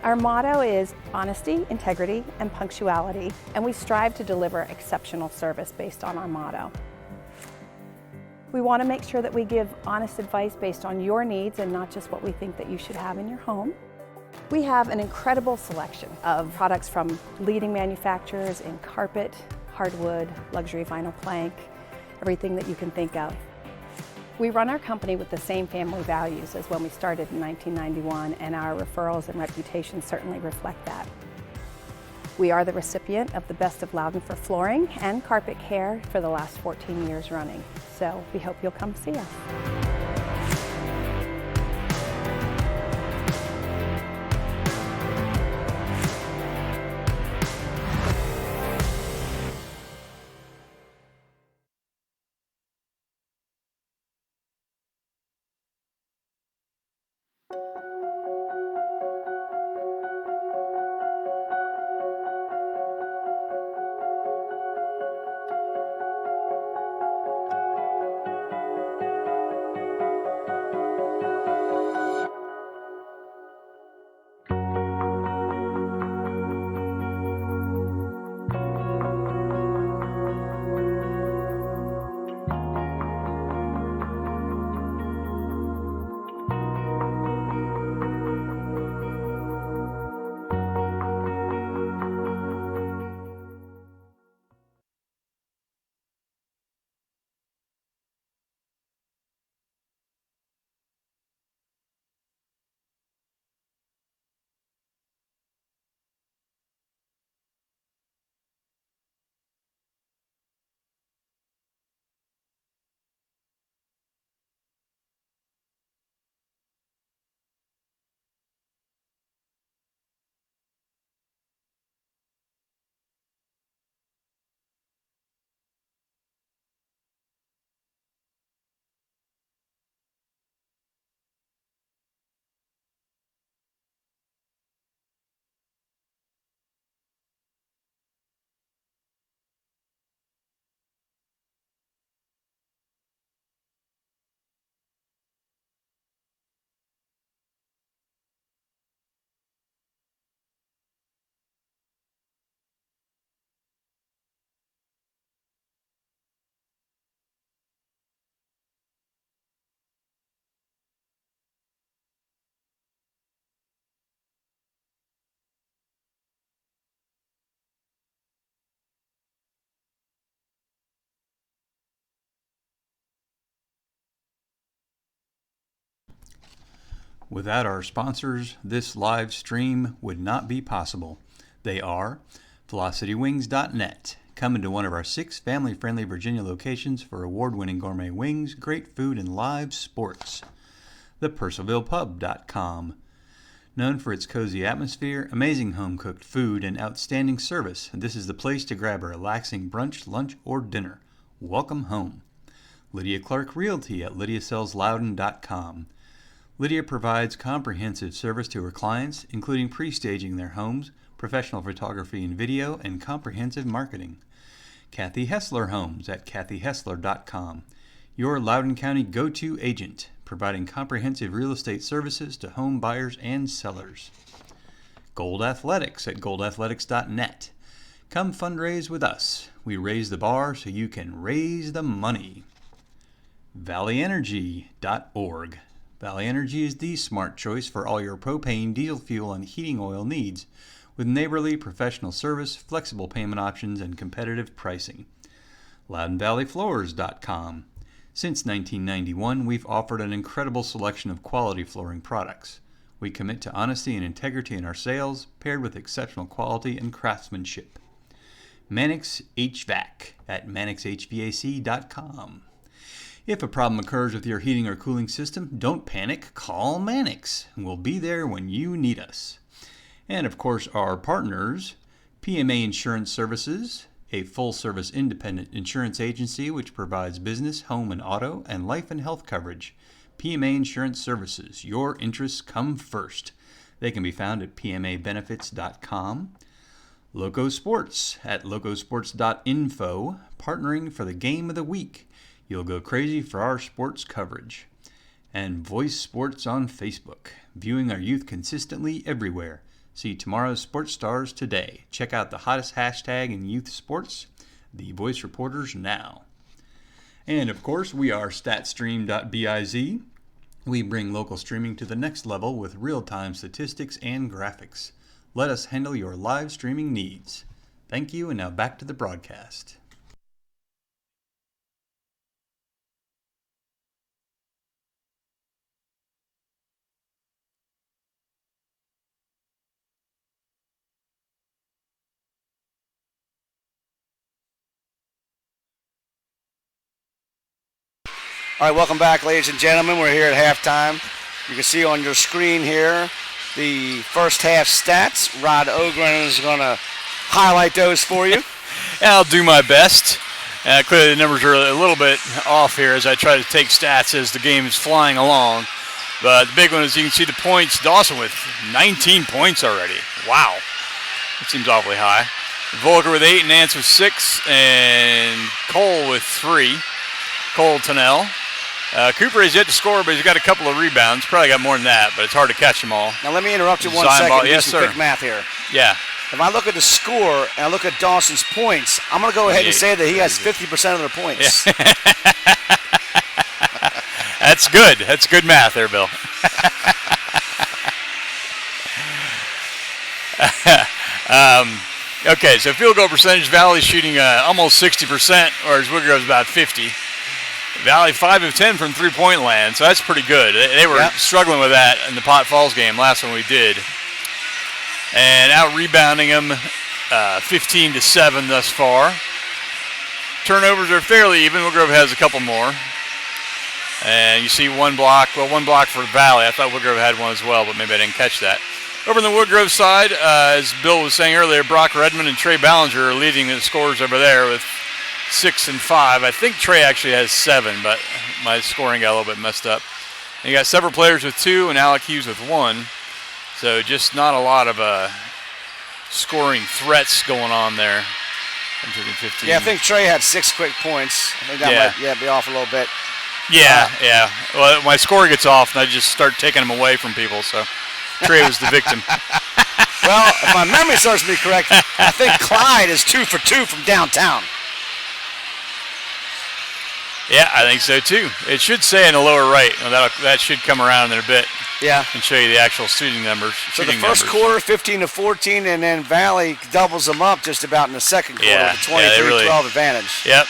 Our motto is honesty, integrity, and punctuality, and we strive to deliver exceptional service based on our motto. We want to make sure that we give honest advice based on your needs and not just what we think that you should have in your home. We have an incredible selection of products from leading manufacturers in carpet, hardwood, luxury vinyl plank, everything that you can think of. We run our company with the same family values as when we started in 1991, and our referrals and reputation certainly reflect that. We are the recipient of the Best of Loudoun for flooring and carpet care for the last 14 years running, so we hope you'll come see us. Without our sponsors, this live stream would not be possible. They are VelocityWings.net, coming to one of our 6 family-friendly Virginia locations for award-winning gourmet wings, great food, and live sports. ThePurcellvillePub.com, known for its cozy atmosphere, amazing home-cooked food, and outstanding service. This is the place to grab a relaxing brunch, lunch, or dinner. Welcome home. Lydia Clark Realty at LydiaSellsLoudoun.com. Lydia provides comprehensive service to her clients, including pre-staging their homes, professional photography and video, and comprehensive marketing. Kathy Hessler Homes at KathyHessler.com. Your Loudoun County go-to agent, providing comprehensive real estate services to home buyers and sellers. Gold Athletics at goldathletics.net. Come fundraise with us. We raise the bar so you can raise the money. ValleyEnergy.org. Valley Energy is the smart choice for all your propane, diesel fuel, and heating oil needs, with neighborly professional service, flexible payment options, and competitive pricing. LoudounValleyFloors.com. Since 1991, we've offered an incredible selection of quality flooring products. We commit to honesty and integrity in our sales, paired with exceptional quality and craftsmanship. Mannix HVAC at MannixHVAC.com. If a problem occurs with your heating or cooling system, don't panic, call Mannix, and we'll be there when you need us. And of course, our partners, PMA Insurance Services, a full-service independent insurance agency which provides business, home and auto, and life and health coverage. PMA Insurance Services, your interests come first. They can be found at pmabenefits.com. Loco Sports at locosports.info, partnering for the game of the week. You'll go crazy for our sports coverage. And Voice Sports on Facebook, viewing our youth consistently everywhere. See tomorrow's sports stars today. Check out the hottest hashtag in youth sports, the Voice Reporters now. And of course, we are statstream.biz. We bring local streaming to the next level with real-time statistics and graphics. Let us handle your live streaming needs. Thank you, and now back to the broadcast. All right, welcome back, ladies and gentlemen. We're here at halftime. You can see on your screen here the first half stats. Rod Ogren is going to highlight those for you. I'll do my best. Clearly the numbers are a little bit off here as I try to take stats as the game is flying along. But the big one is you can see the points. Dawson with 19 points already. Wow. That seems awfully high. Volker with 8, Nance with 6, and Cole with 3. Cole Tunnell. Cooper has yet to score, but he's got a couple of rebounds. Probably got more than that, but it's hard to catch them all. Now let me interrupt you one Zion second. ball. Do Yes, some sir. quick math here. Yeah. If I look at the score and I look at Dawson's points, I'm going to go ahead and say that he has 50% of their points. Yeah. That's good. That's good math there, Bill. Okay, so field goal percentage, Valley shooting almost 60%, whereas Woodgrove's about 50. Valley 5 of 10 from three-point land, so that's pretty good. They were struggling with that in the Pot Falls game, last one we did. And out-rebounding them 15-7 thus far. Turnovers are fairly even. Woodgrove has a couple more. And you see one block for Valley. I thought Woodgrove had one as well, but maybe I didn't catch that. Over on the Woodgrove side, as Bill was saying earlier, Brock Redmond and Trey Ballinger are leading the scores over there with 6 and 5. I think Trey actually has 7, but my scoring got a little bit messed up. And you got several players with 2 and Alec Hughes with 1. So just not a lot of scoring threats going on there. I'm taking 15. Yeah, I think Trey had 6 quick points. I think that might be off a little bit. Yeah. Well, my score gets off, and I just start taking them away from people, so Trey was the victim. Well, if my memory serves me correct, I think Clyde is 2 for 2 from downtown. Yeah, I think so, too. It should say in the lower right. That should come around in a bit. Yeah. And show you the actual shooting numbers. So the first quarter, 15-14, and then Valley doubles them up just about in the second quarter with a 23-12 advantage. Yep.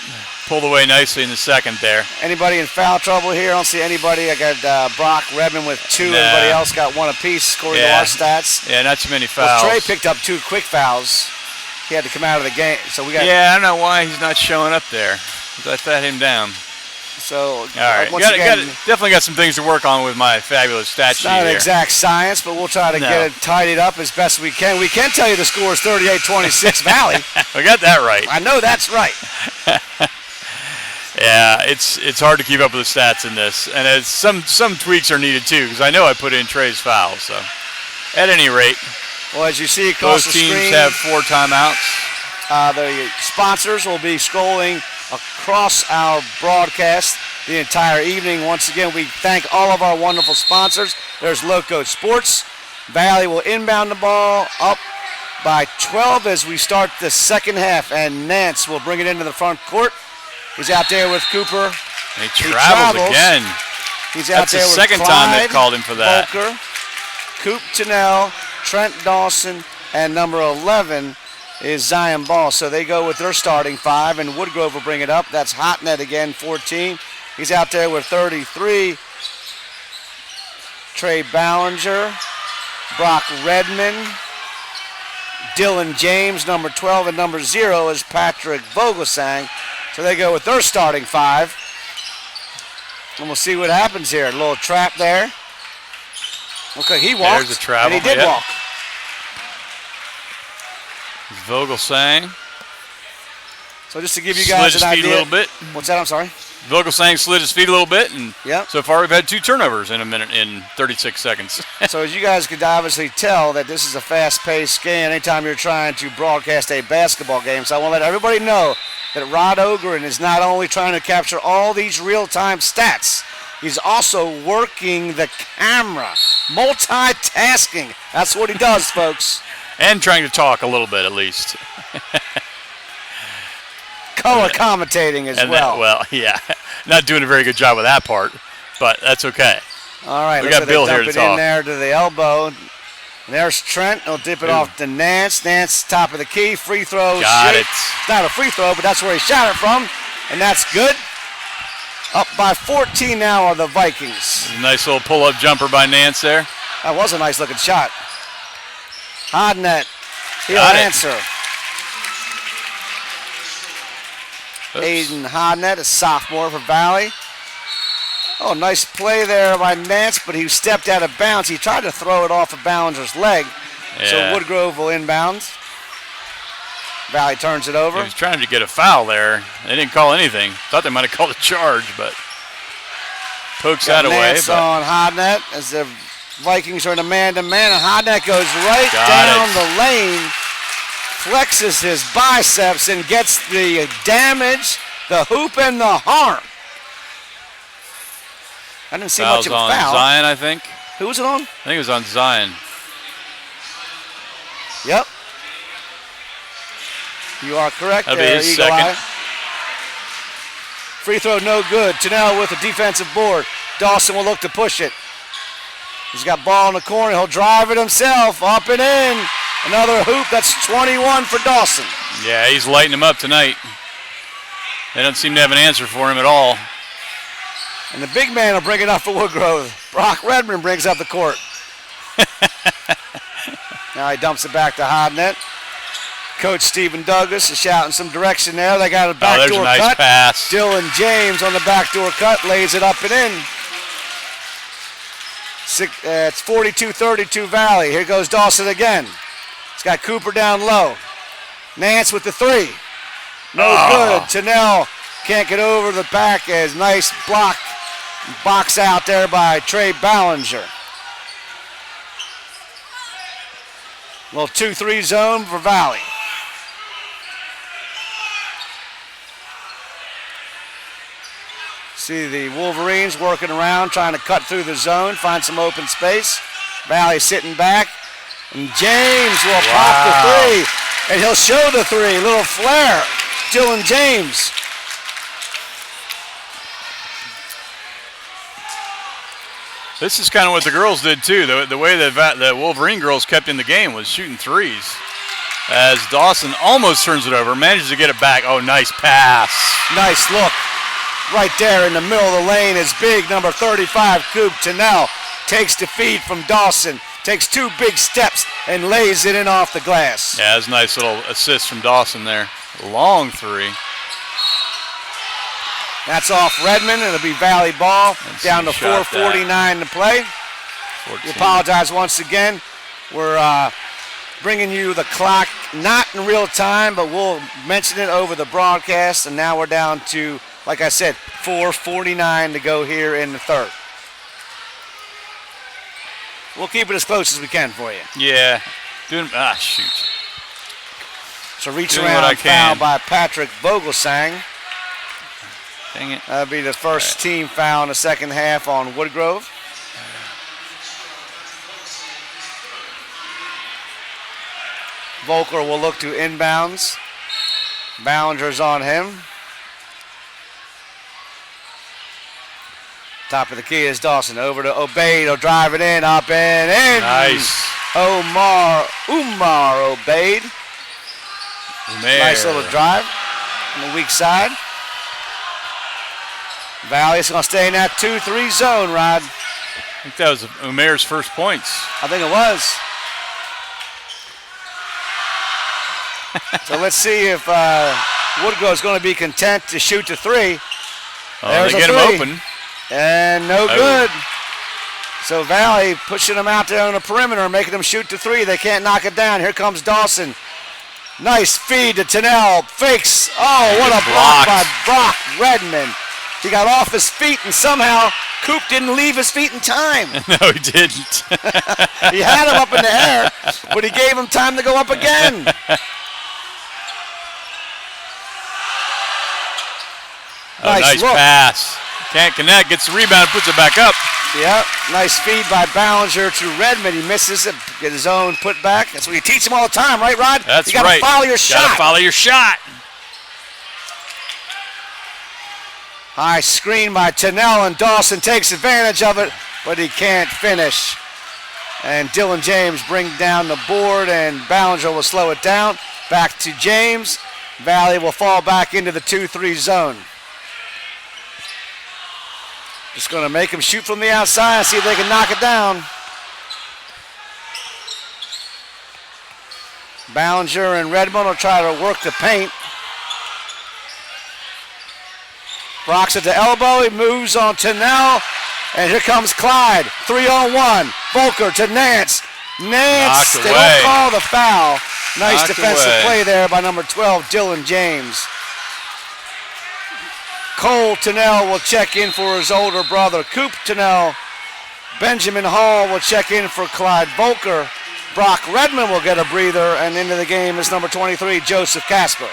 Pulled away nicely in the second there. Anybody in foul trouble here? I don't see anybody. I got Brock Redmond with 2. Nah. Everybody else got 1 apiece, according to our stats. Yeah, not too many fouls. Well, Trey picked up 2 quick fouls. He had to come out of the game. So we got. Yeah, I don't know why he's not showing up there. I sat him down. So, all right, definitely got some things to work on with my fabulous stat sheet. Not an here. exact science, but we'll try to get it tidied up as best we can. We can tell you the score is 38-26 Valley. We got that right. I know that's right. Yeah, it's hard to keep up with the stats in this, and some tweaks are needed too because I know I put in Trey's fouls. So, at any rate, well, as you see across both the teams screen, have 4 timeouts. The sponsors will be scrolling across our broadcast the entire evening. Once again, we thank all of our wonderful sponsors. There's Loco Sports. Valley will inbound the ball up by 12 as we start the second half, and Nance will bring it into the front court. He's out there with Cooper. He travels again. He's out there with That's the second time they've called him for that. Volker, Coop Tunnell, Trent Dawson, and number 11 is Zion Ball. So they go with their starting 5, and Woodgrove will bring it up. That's Hotnet again, 14. He's out there with 33. Trey Ballinger, Brock Redmond, Dylan James, number 12, and number 0 is Patrick Vogelsang. So they go with their starting 5. And we'll see what happens here. A little trap there. Okay, he walked. There's a travel. And he did walk. So just to give you guys slid an his idea. feet a little bit. What's that? I'm sorry. Vogelsang slid his feet a little bit, and Yep. so far we've had 2 turnovers in a minute in 36 seconds. So as you guys could obviously tell that this is a fast-paced game anytime you're trying to broadcast a basketball game. So I want to let everybody know that Rod Ogren is not only trying to capture all these real-time stats, he's also working the camera, multitasking. That's what he does, folks. And trying to talk a little bit at least. Color commentating as well. Yeah. Not doing a very good job with that part, but that's okay. All right, We got Bill here to dump it talk. in there to the elbow. And there's Trent. He'll dip it off to Nance. Nance, top of the key. Free throw. Got shoot. it. It's not a free throw, but that's where he shot it from, and that's good. Up by 14 now are the Vikings. A nice little pull-up jumper by Nance there. That was a nice-looking shot. Hodnett, he'll Got it. answer. Aiden Hodnett, a sophomore for Valley. Oh, nice play there by Nance, but he stepped out of bounds. He tried to throw it off of Ballinger's leg. So Yeah. Woodgrove will inbound. Valley turns it He over. was trying to get a foul there. They didn't call anything. Thought they might have called a charge, but pokes that away. Nance But on Hodnett as the Vikings are in a man-to-man, and Hodnett goes right Got down it. the lane, flexes his biceps, and gets the damage, the hoop, and the harm. I didn't see much foul's of a on foul. Zion, I think. Who was it on? I think it was on Zion. Yep. You are correct That'll be there, his Eagle second. Eye. Free throw no good. Tennell with a defensive board. Dawson will look to push it. He's got ball in the corner. He'll drive it himself. Up and in. Another hoop. That's 21 for Dawson. Yeah, he's lighting him up tonight. They don't seem to have an answer for him at all. And the big man will bring it up for Woodgrove. Brock Redmond brings up the court. Now he dumps it back to Hodnett. Coach Stephen Douglas is shouting some direction there. They got a There's backdoor a nice cut. pass. Dylan James on the backdoor cut lays it up and in. It's 42-32 Valley. Here goes Dawson again. He's got Cooper down low. Nance with the three. No good. Tennell can't get over the back as nice block. Box out there by Trey Ballinger. Little 2-3 zone for Valley. See the Wolverines working around, trying to cut through the zone, find some open space. Valley sitting back. And James will pop the three. And he'll show the three. Little flare. Dylan James. This is kind of what the girls did too. The way the Wolverine girls kept in the game was shooting threes. As Dawson almost turns it over, manages to get it back. Oh, nice pass. Nice look. Right there in the middle of the lane is big number 35, Coop Tennell. Takes the feed from Dawson. Takes 2 big steps and lays it in off the glass. Yeah, that's a nice little assist from Dawson there. Long three. That's off Redmond. It'll be Valley ball. Let's Down see, to shot 4:49 to play. 14. We apologize once again. We're bringing you the clock, not in real time, but we'll mention it over the broadcast. And now we're down to, like I said, 4:49 to go here in the third. We'll keep it as close as we can for you. Yeah. Shoot. So reach Doing what I around foul can. by Patrick Vogelsang. Dang it. That'll be the first team foul in the second half on Woodgrove. Volker will look to inbounds. Ballinger's on him. Top of the key is Dawson. Over to Obeid. He'll drive it in. Up and in. Nice. Umar Obeid. Nice little drive on the weak side. Valley's going to stay in that 2-3 zone, Rod. I think that was Umair's first points. I think it was. So let's see if Woodgrove's going to be content to shoot the three. Oh, There's they a get three. him open. And no good. So Valley pushing them out there on the perimeter, making them shoot the three. They can't knock it down. Here comes Dawson. Nice feed to Tennell. Fakes. Oh, what a block by Brock Redmond. He got off his feet, and somehow Coop didn't leave his feet in time. No, he didn't. He had him up in the air, but he gave him time to go up again. Nice pass. Can't connect, gets the rebound, puts it back up. Yep, nice feed by Ballinger to Redmond. He misses it, get his own put back. That's what you teach him all the time, right, Rod? That's you gotta follow your shot. Gotta follow your shot. High screen by Tennell, and Dawson takes advantage of it, but he can't finish. And Dylan James brings down the board, and Ballinger will slow it down. Back to James. Valley will fall back into the 2-3 zone. Just going to make him shoot from the outside and see if they can knock it down. Ballinger and Redmond will try to work the paint. Brock's at the elbow. He moves on Tennell. And here comes Clyde. 3-on-1. Volker to Nance. Nance, they don't call the foul. Nice defensive play there by number 12, Dylan James. Cole Tennell will check in for his older brother, Coop Tennell. Benjamin Hall will check in for Clyde Volker. Brock Redmond will get a breather, and into the game is number 23, Joseph Casper.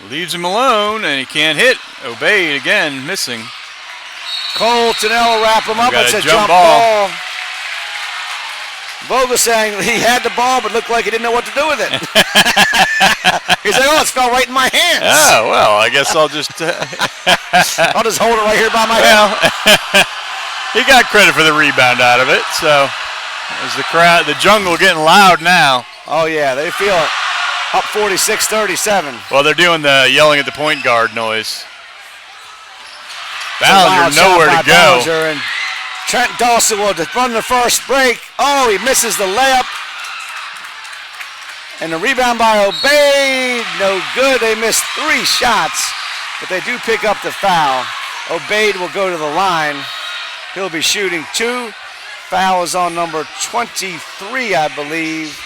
Leaves him alone, and he can't hit. Obeyed again, missing. Cole Tennell will wrap him up. It's a jump ball. Vogel saying he had the ball, but looked like he didn't know what to do with it. He's like, oh, it fell right in my hands. Oh, well, I guess I'll just... I'll just hold it right here by my head. He got credit for the rebound out of it, so as the crowd, the jungle getting loud now. Oh, yeah, they feel it. Up 46-37. Well, they're doing the yelling at the point guard noise. Ballinger nowhere to go. And Trent Dawson will run the first break. Oh, he misses the layup. And the rebound by Obeyed, no good. They missed 3 shots, but they do pick up the foul. Obeyed will go to the line. He'll be shooting 2. Foul is on number 23, I believe,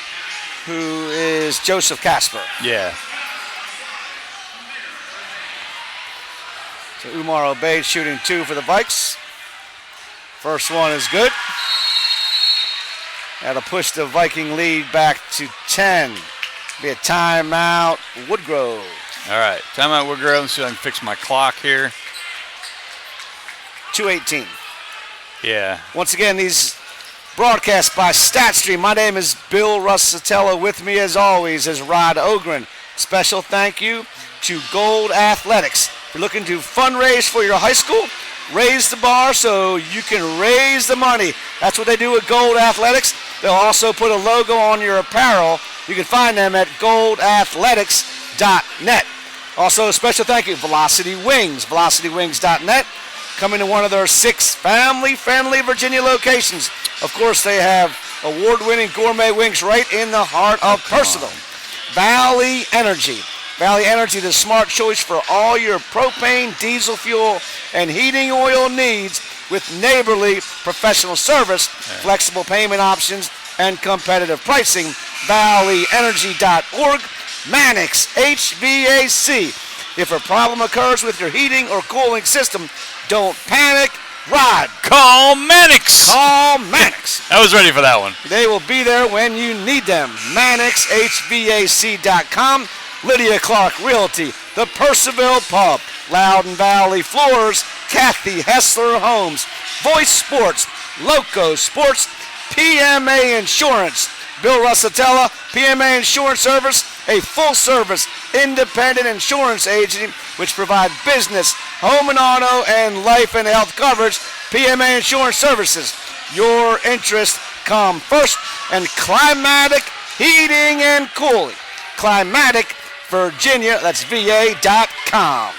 who is Joseph Casper. Yeah. So Umar Obeyed shooting 2 for the Vikes. First one is good. That'll push the Viking lead back to 10. Be a timeout, Woodgrove. All right, timeout, Woodgrove. Let's see if I can fix my clock here. 2:18. Yeah. Once again, these broadcast by StatStream. My name is Bill Russatella. With me, as always, is Rod Ogren. Special thank you to Gold Athletics. If you're looking to fundraise for your high school, raise the bar so you can raise the money. That's what they do with Gold Athletics. They'll also put a logo on your apparel. You can find them at goldathletics.net. Also, a special thank you, Velocity Wings, velocitywings.net. Coming to one of their 6 family-friendly Virginia locations. Of course, they have award-winning gourmet wings right in the heart of Purcellville. Valley Energy. Valley Energy, the smart choice for all your propane, diesel fuel, and heating oil needs with neighborly professional service, flexible payment options, and competitive pricing. ValleyEnergy.org. Mannix HVAC. If a problem occurs with your heating or cooling system, don't panic. Rod. Call Mannix. Call Mannix. I was ready for that one. They will be there when you need them. MannixHVAC.com. Lydia Clark Realty. The Purcellville Pub. Loudon Valley Floors. Kathy Hessler Homes. Voice Sports. Loco Sports. PMA Insurance. Bill Russatella, PMA Insurance Service, a full-service independent insurance agency which provides business, home and auto, and life and health coverage. PMA Insurance Services. Your interests come first. And Climatic Heating and Cooling. Climatic Virginia, that's VA.com.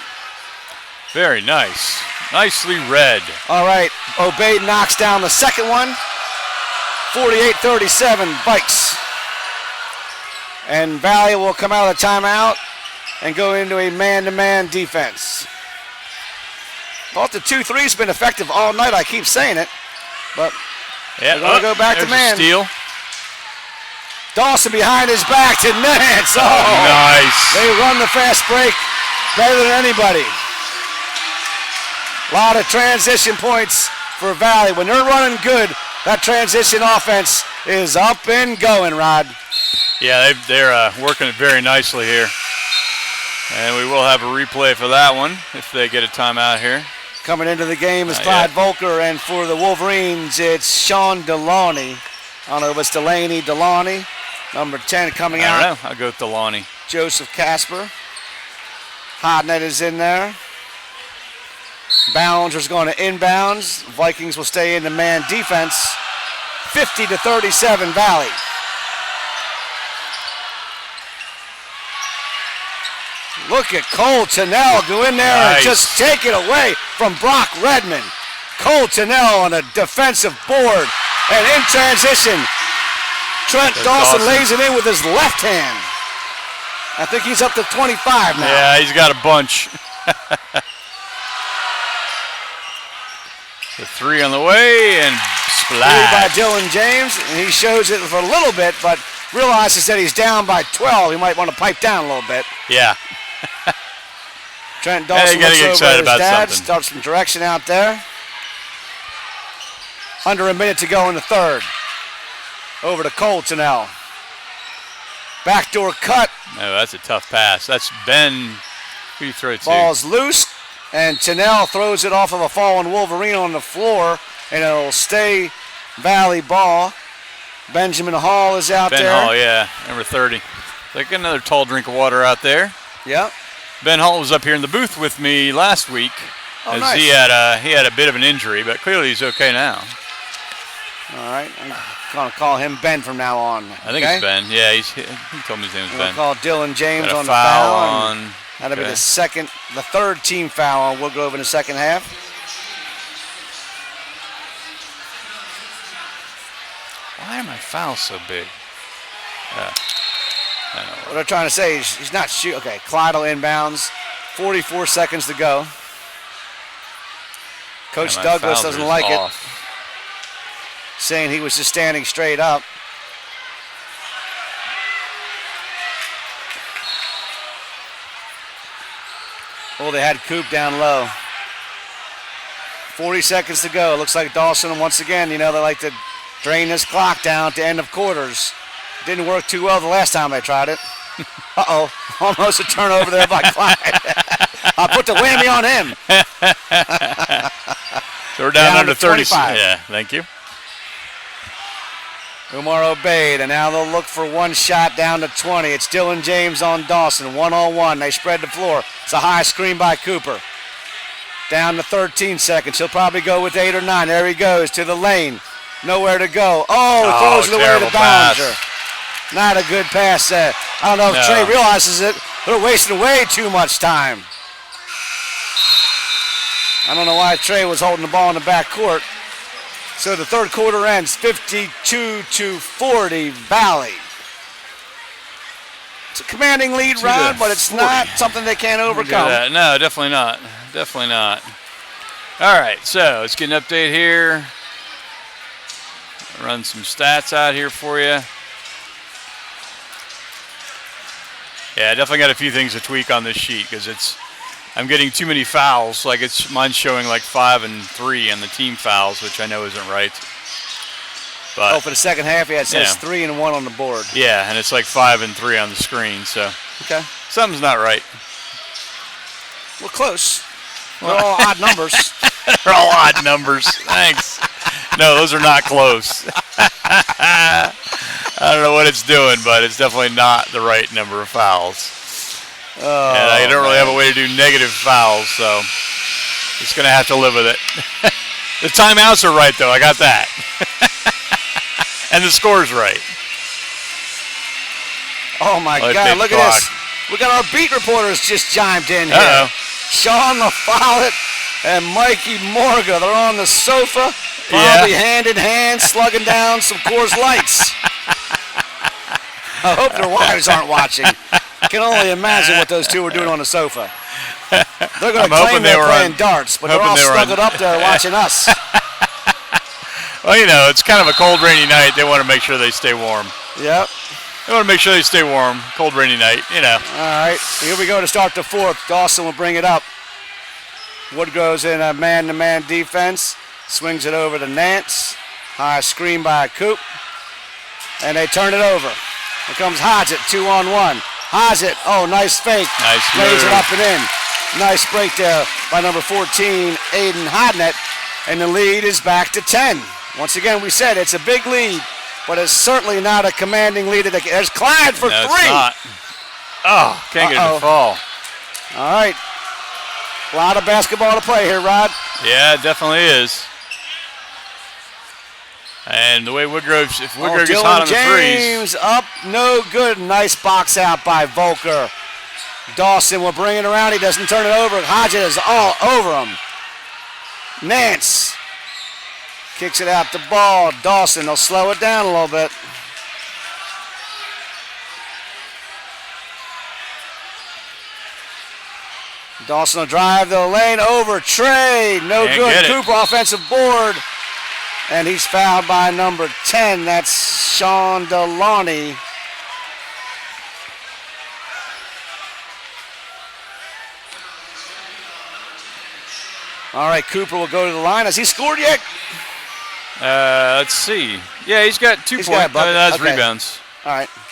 Very nice. Nicely read. All right, Obeyed knocks down the second one. 48-37 Vikes. And Valley will come out of the timeout and go into a man-to-man defense. Thought the 2-3's been effective all night. I keep saying it, but Yeah, They're going to go back to there's man. A steal. Dawson behind his back to Nance. Oh, nice. They run the fast break better than anybody. A lot of transition points for Valley. When they're running good, that transition offense is up and going, Rod. Yeah, they're working it very nicely here. And we will have a replay for that one if they get a timeout here. Coming into the game is Clyde Volker, and for the Wolverines, it's Sean Delaney. I don't know if it's Delaney. Number 10 coming out. I don't know. I'll go with Delaney. Joseph Casper. Hodnett is in there. Ballinger's going to inbounds. Vikings will stay in the man defense. 50-37 Valley. Look at Cole Tennell go in there and just take it away from Brock Redmond. Cole Tennell on a defensive board. And in transition, Trent Dawson lays it in with his left hand. I think he's up to 25 now. Yeah, he's got a bunch. The three on the way and splash. By Dylan James, and he shows it for a little bit, but realizes that he's down by 12. He might want to pipe down a little bit. Yeah. Trent Dawson looks get over excited at his about dad, something. starts some direction out there. Under a minute to go in the third. Over to Cole Tennell. Backdoor cut. No, that's a tough pass. That's Ben. Who you throw it to? Ball's loose, and Tennell throws it off of a fallen Wolverine on the floor, and it'll stay Valley ball. Benjamin Hall is out there. Ben Hall, yeah, number 30. Like another tall drink of water out there. Yep. Ben Hall was up here in the booth with me last week. Oh, as nice. he had a bit of an injury, but clearly he's okay now. All right, I'm going to call him Ben from now on. I think it's Ben. Yeah, he told me his name was Ben. We'll call Dylan James Got a on the foul foul. on. That'll be the third team foul on Woodgrove in the second half. Why are my fouls so big? I know. What they're trying to say is he's not shooting. Okay, Clyde will inbounds. 44 seconds to go. Coach My Douglas fouls doesn't are like off. it, saying he was just standing straight up. Oh, they had Coop down low. 40 seconds to go. Looks like Dawson, once again, they like to drain this clock down at the end of quarters. Didn't work too well the last time they tried it. Uh-oh, almost a turnover there by Clyde. I put the whammy on him. So we're down under 30. 25. Yeah, thank you. Umar obeyed, and now they'll look for one shot down to 20. It's Dylan James on Dawson, one-on-one. They spread the floor. It's a high screen by Cooper. Down to 13 seconds. He'll probably go with 8 or 9. There he goes to the lane. Nowhere to go. Throws it away to Ballinger. Not a good pass there. I don't know if Trey realizes it. They're wasting way too much time. I don't know why Trey was holding the ball in the back court. So the third quarter ends 52-40 Valley. It's a commanding lead, Rod, but it's not something they can't overcome. No, definitely not. Definitely not. All right, so let's get an update here. Run some stats out here for you. Yeah, I definitely got a few things to tweak on this sheet because I'm getting too many fouls. Like mine's showing like 5 and 3 on the team fouls, which I know isn't right. But for the second half, it says 3 and 1 on the board. Yeah, and it's like 5 and 3 on the screen. So something's not right. We're close. They're all odd numbers. They're all odd numbers. Thanks. No, those are not close. I don't know what it's doing, but it's definitely not the right number of fouls. And I don't really have a way to do negative fouls, so just going to have to live with it. The timeouts are right, though. I got that. And the score's right. Oh, my God. Look at this. We got our beat reporters just chimed in here. Uh-oh. Sean LaFollette and Mikey Morga. They're on the sofa, probably hand in hand, slugging down some Coors Lights. I hope their wives aren't watching. I can only imagine what those two were doing on the sofa. They're going to claim they're playing darts, but they're all snuggled up there watching us. Well, you know, it's kind of a cold, rainy night. They want to make sure they stay warm. Yep. They want to make sure they stay warm. Cold, rainy night, you know. All right, here we go to start the fourth. Dawson will bring it up. Woodgrove's in a man-to-man defense. Swings it over to Nance. High screen by Coop. And they turn it over. Here comes Hodgett, 2-on-1. Hodgett, oh, nice fake. Nice Lays it move. up and in. Nice break there by number 14, Aiden Hodnett. And the lead is back to 10. Once again, we said it's a big lead, but it's certainly not a commanding lead. There's Clyde for No, three. it's not. Oh, can't get it to fall. All right. A lot of basketball to play here, Rod. Yeah, it definitely is. And the way Woodgrove, if Woodgrove gets hot on the threes. James up, no good. Nice box out by Volker. Dawson will bring it around. He doesn't turn it over. Hodgett is all over him. Nance kicks it out the ball. Dawson will slow it down a little bit. Dawson will drive the lane over Trey. No Can't good. get it. Cooper offensive board. And he's fouled by number 10. That's Sean Deloney. All right, Cooper will go to the line. Has he scored yet? Let's see. Yeah, he's got 2 He's got a points. bucket. That's Okay. rebounds. All right. Yeah,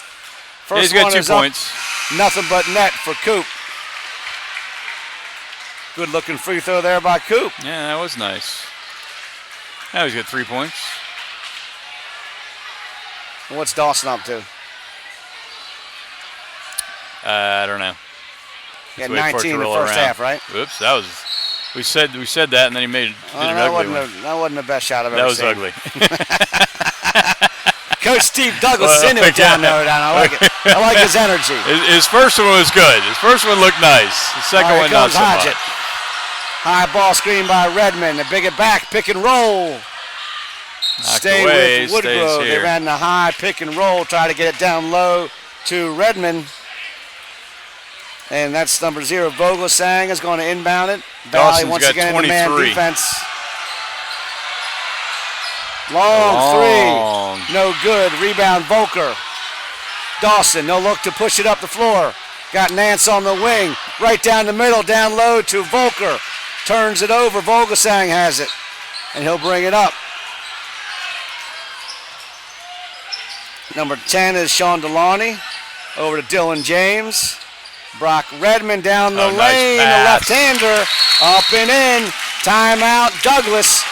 First he's got one 2 is up. points. Nothing but net for Coop. Good looking free throw there by Coop. Yeah, that was nice. Now he's got 3 points. What's Dawson up to? I don't know. He had Let's wait for it 19 to in the roll first around. half, right? Oops, that was. We said that, and then he did an ugly one. That wasn't the best shot I've That ever was seen. ugly. Coach Steve Douglas is into it down there. I like it. I like his energy. His first one was good. His first one looked nice. The second All right, one not comes so Hodgett. much. High ball screen by Redmond. They bring it back, pick and roll. Knocked Stay away, with stays Woodgrove. They here. ran the high pick and roll, try to get it down low to Redmond. And that's number 0, Vogelsang is going to inbound it. Valley Dawson's once got again in the man 23. defense. Long three. No good. Rebound Volker. Dawson, no look to push it up the floor. Got Nance on the wing. Right down the middle, down low to Volker. Turns it over. Vogelsang has it. And he'll bring it up. Number 10 is Sean Deloney. Over to Dylan James. Brock Redmond down the nice lane. The pass. left-hander. Up and in. Timeout. Douglas.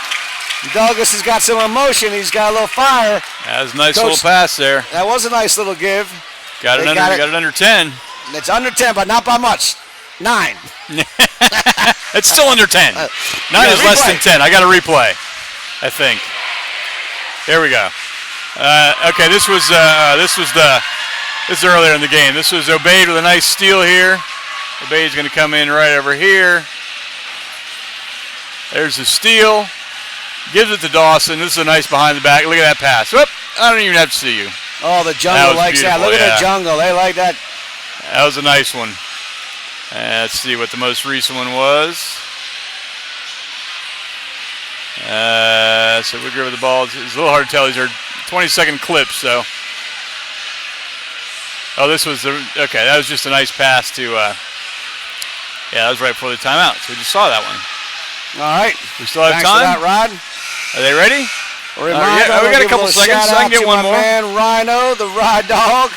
Douglas has got some emotion. He's got a little fire. That was a nice Coach- little pass there. That was a nice little give. Got it They under. got it. Got it under 10. It's under 10, but not by much. 9. It's still under 10. 9 gotta is less replay. than 10. I got to replay, I think. There we go. Okay, this is earlier in the game. This was Obeid with a nice steal here. Obeid's going to come in right over here. There's the steal. Gives it to Dawson. This is a nice behind the back. Look at that pass. Whoop! I don't even have to see you. Oh, the That jungle was likes that. beautiful, Look at yeah. the jungle. They like that. That was a nice one. Let's see what the most recent one was. So we go over the ball. It's a little hard to tell. These are 20-second clips, so. Oh, this was okay. That was just a nice pass to. Yeah, that was right before the timeout. So we just saw that one. All right. We still have Thanks for time. that, Rod. Are they ready? Reminder, we got a give couple little seconds. shout I can out get to one my more. man Rhino, the ride dog.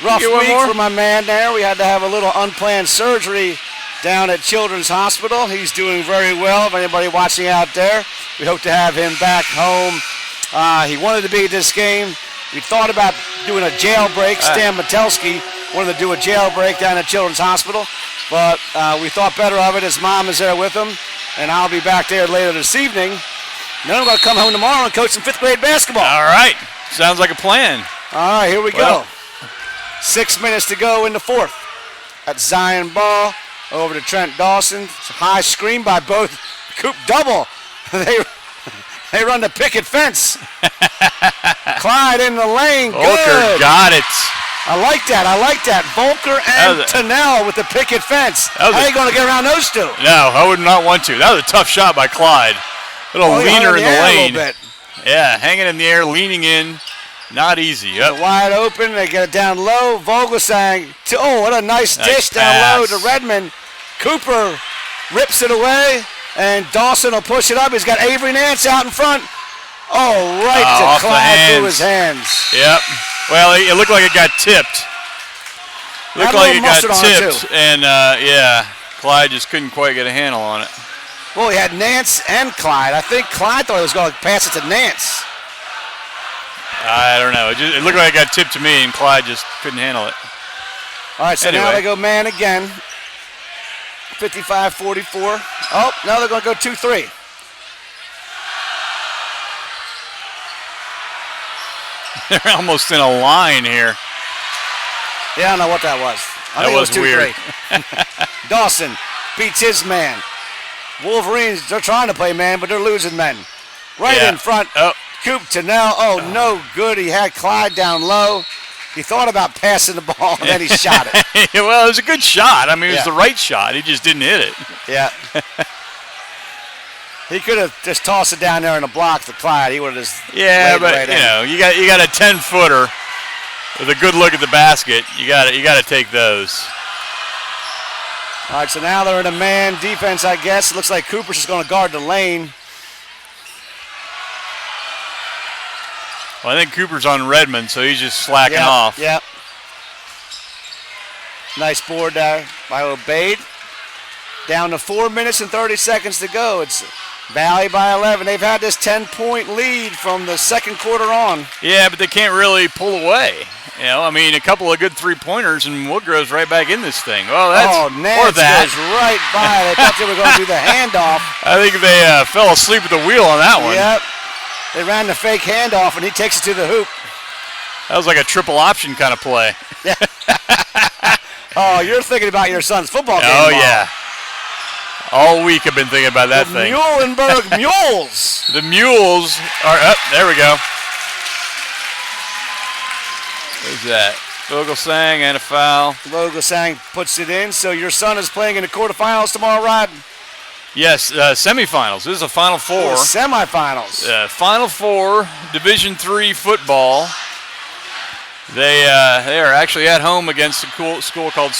Rough Get one week more? for my man there. We had to have a little unplanned surgery down at Children's Hospital. He's doing very well. If anybody watching out there, we hope to have him back home. He wanted to be at this game. We thought about doing a jailbreak. Stan Metelsky wanted to do a jailbreak down at Children's Hospital, but we thought better of it. His mom is there with him, and I'll be back there later this evening. Then I'm going to come home tomorrow and coach some 5th grade basketball. All right. Sounds like a plan. All right, here we Well. go. 6 minutes to go in the fourth. That's Zion Ball over to Trent Dawson. It's a high screen by both. Coop double. They run the picket fence. Clyde in the lane. Volker Good. got it. I like that. I like that. Volker and That was Tennell with the picket fence. That was How a- are you going to get around those two? No, I would not want to. That was a tough shot by Clyde. A little Oh, he hung leaner in the air a lane. little bit. Yeah, hanging in the air, leaning in. Not easy. Yep. Wide open. They get it down low. Vogelsang. Oh, what a nice dish down low to Redmond. Cooper rips it away, and Dawson will push it up. He's got Avery Nance out in front. Oh, right to Clyde through his hands. Yep. Well, it looked like it got tipped. Looked like it got tipped, and yeah, Clyde just couldn't quite get a handle on it. Well, he had Nance and Clyde. I think Clyde thought he was going to pass it to Nance. I don't know. It looked like it got tipped to me, and Clyde just couldn't handle it. All right, so now they go man again. 55-44. Oh, now they're going to go 2-3. They're almost in a line here. Yeah, I don't know what that was. I think it was 2-3. Dawson beats his man. Wolverines, they're trying to play man, but they're losing men. Right in front. Oh. Coop to now. Oh, no good. He had Clyde down low. He thought about passing the ball, and then he shot it. Well, it was a good shot. I mean, it was the right shot. He just didn't hit it. Yeah. He could have just tossed it down there in a block to Clyde. He would have just but right you know, you got a 10-footer with a good look at the basket. You got to take those. All right, so now they're in a man defense, I guess. It looks like Cooper's just going to guard the lane. Well, I think Cooper's on Redmond, so he's just slacking off. Yep. Nice board there by Obeyed. Down to 4 minutes and 30 seconds to go. It's Valley by 11. They've had this 10-point lead from the second quarter on. Yeah, but they can't really pull away. You know, I mean, a couple of good three-pointers, and Woodgrove's right back in this thing. Well, that's Nance goes right by. They thought they were going to do the handoff. I think they fell asleep at the wheel on that one. Yep. They ran the fake handoff, and he takes it to the hoop. That was like a triple option kind of play. Oh, you're thinking about your son's football game. Oh, yeah. All week I've been thinking about that thing. Muhlenberg Mules. The Mules are up. There we go. Who's that? Vogelsang and a foul. Vogelsang puts it in, so your son is playing in the quarterfinals tomorrow, Rod? Yes, semifinals. This is a Final Four. Oh, semifinals. Final Four, Division III football. They are actually at home against a cool school called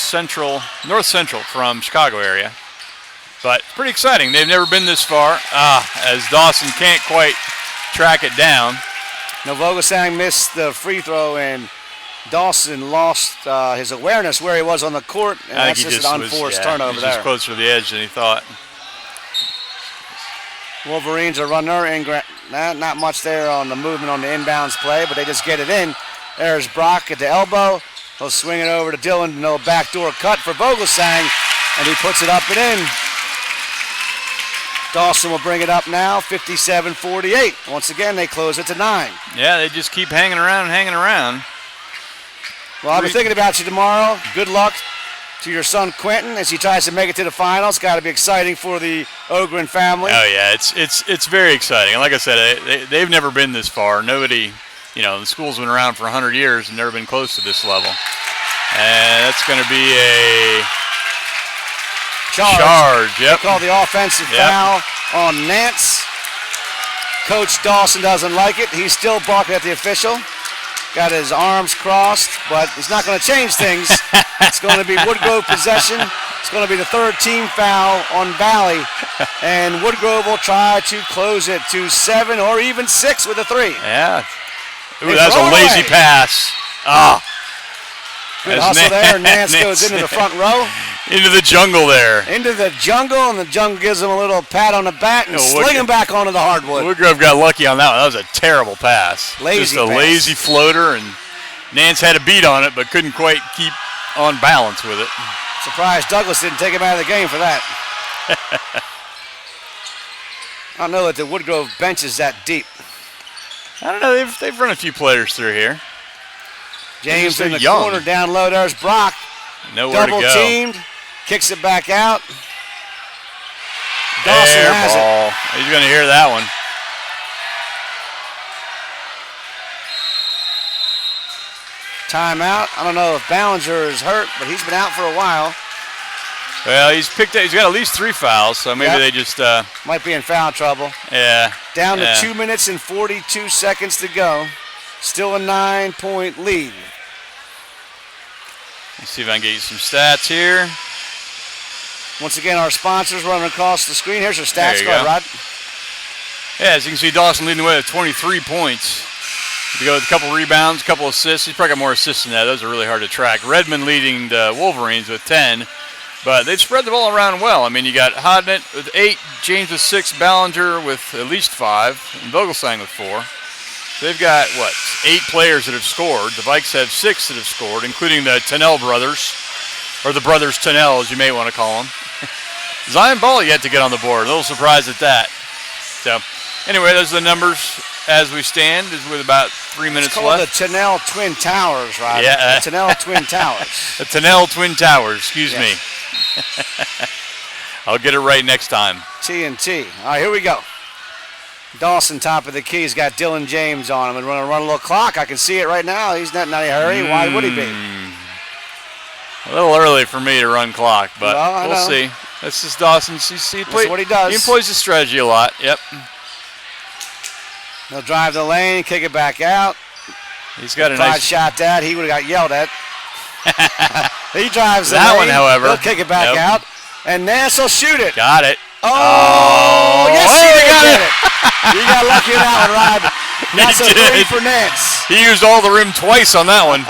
North Central from Chicago area. But pretty exciting. They've never been this far. As Dawson can't quite track it down. No, Vogelsang missed the free throw, and Dawson lost his awareness where he was on the court, and that's just an unforced turnover he's there. Just closer to the edge than he thought. Wolverines are running her. Not much there on the movement on the inbounds play, but they just get it in. There's Brock at the elbow. He'll swing it over to Dillon. No backdoor cut for Vogelsang, and he puts it up and in. Dawson will bring it up now, 57-48. Once again, they close it to 9. Yeah, they just keep hanging around and hanging around. Well, I'll be thinking about you tomorrow. Good luck to your son Quentin as he tries to make it to the finals. Got to be exciting for the Ogren family. Oh yeah, it's very exciting. And like I said, they've never been this far. Nobody, the school's been around for 100 years and never been close to this level. And that's going to be a charge. Yep. Call the offensive foul on Nance. Coach Dawson doesn't like it. He's still barking at the official. Got his arms crossed, but he's not going to change things. It's going to be Woodgrove possession. It's going to be the third team foul on Valley. And Woodgrove will try to close it to 7 or even 6 with a 3. Yeah. Ooh, that was a lazy pass. Good hustle there. Nance goes into the front row. Into the jungle there. Into the jungle, and the jungle gives him a little pat on the back and sling him back onto the hardwood. Woodgrove got lucky on that one. That was a terrible pass. Just a lazy floater, and Nance had a beat on it, but couldn't quite keep on balance with it. Surprised Douglas didn't take him out of the game for that. I don't know that the Woodgrove bench is that deep. I don't know. They've run a few players through here. James in the corner down low. There's Brock. Nowhere to go. Double teamed. Kicks it back out. Dawson has it. He's going to hear that one. Timeout. I don't know if Ballinger is hurt, but he's been out for a while. Well, he's got at least 3 fouls, so maybe they just might be in foul trouble. Yeah. Down to 2 minutes and 42 seconds to go. Still a 9-point lead. Let's see if I can get you some stats here. Once again, our sponsors running across the screen. Here's your stats. Go ahead, Rod. Yeah, as you can see, Dawson leading the way with 23 points. To go with a couple rebounds, a couple assists. He's probably got more assists than that. Those are really hard to track. Redmond leading the Wolverines with 10. But they've spread the ball around well. I mean, you got Hodnett with 8, James with 6, Ballinger with at least 5, and Vogelsang with 4. So they've got, 8 players that have scored. The Vikes have 6 that have scored, including the Tennell brothers, or the brothers Tennell, as you may want to call them. Zion Ball yet to get on the board. A little surprised at that. So, anyway, those are the numbers as we stand, with about 3 minutes left. It's called the Tennell Twin Towers, right? Yeah. The Tennell Twin Towers. The Tennell Twin Towers, excuse me. I'll get it right next time. TNT. All right, here we go. Dawson, top of the key. He's got Dylan James on him. And run a little clock. I can see it right now. He's not in any hurry. Why would he be? A little early for me to run clock, but well, we'll see. This is Dawson. That's what he does. He employs the strategy a lot. Yep. He'll drive the lane, kick it back out. He's got a Clyde nice shot that. He would have got yelled at. He drives the that lane. one, however. He'll kick it back out. And Nance will shoot it. Got it. Oh, yes, he did it. You got lucky in that one, Rod. That's a 3 for Nance. He used all the rim twice on that one.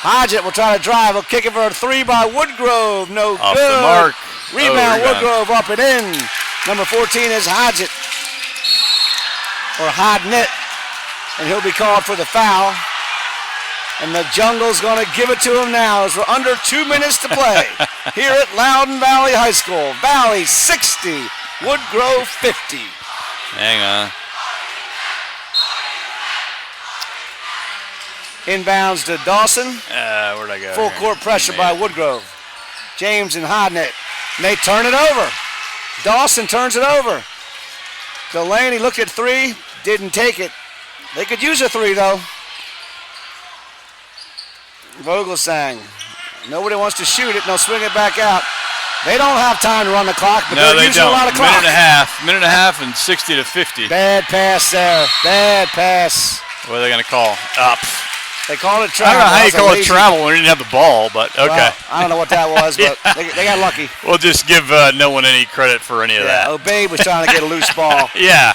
Hodgett will try to drive. He'll kick it for a 3 by Woodgrove. No Off good. the mark. Rebound, Woodgrove up and in. Number 14 is Hodgett. Or Hodnett. And he'll be called for the foul. And the Jungle's going to give it to him now as we're under 2 minutes to play here at Loudoun Valley High School. Valley 60, Woodgrove 50. Hang on. Inbounds to Dawson. Where'd I go? Full court pressure by Woodgrove. James and Hodnett. And they turn it over. Dawson turns it over. Delaney looked at 3, didn't take it. They could use a 3 though. Vogelsang. Nobody wants to shoot it, and they'll swing it back out. They don't have time to run the clock, but they're using a lot of clock. Minute and a half and 60 to 50. Bad pass there. Bad pass. What are they going to call? Up. They called it travel. I don't know how you call it travel when we didn't have the ball, but okay. Well, I don't know what that was, but they got lucky. We'll just give no one any credit for any of that. Obey was trying to get a loose ball. Yeah.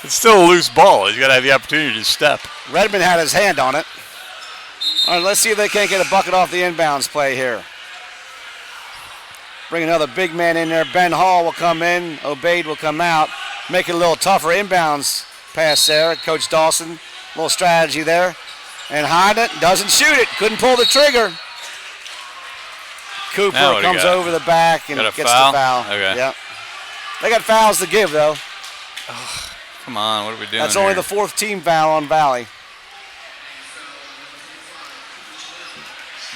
It's still a loose ball. He's got to have the opportunity to step. Redmond had his hand on it. All right, let's see if they can't get a bucket off the inbounds play here. Bring another big man in there. Ben Hall will come in. Obaid will come out. Make it a little tougher. Inbounds pass there. Coach Dawson, a little strategy there. And Hodnett doesn't shoot it. Couldn't pull the trigger. Cooper comes over the back and gets the foul. Okay. Yep. They got fouls to give, though. Oh, come on, what are we doing That's only the 4th team foul on Valley.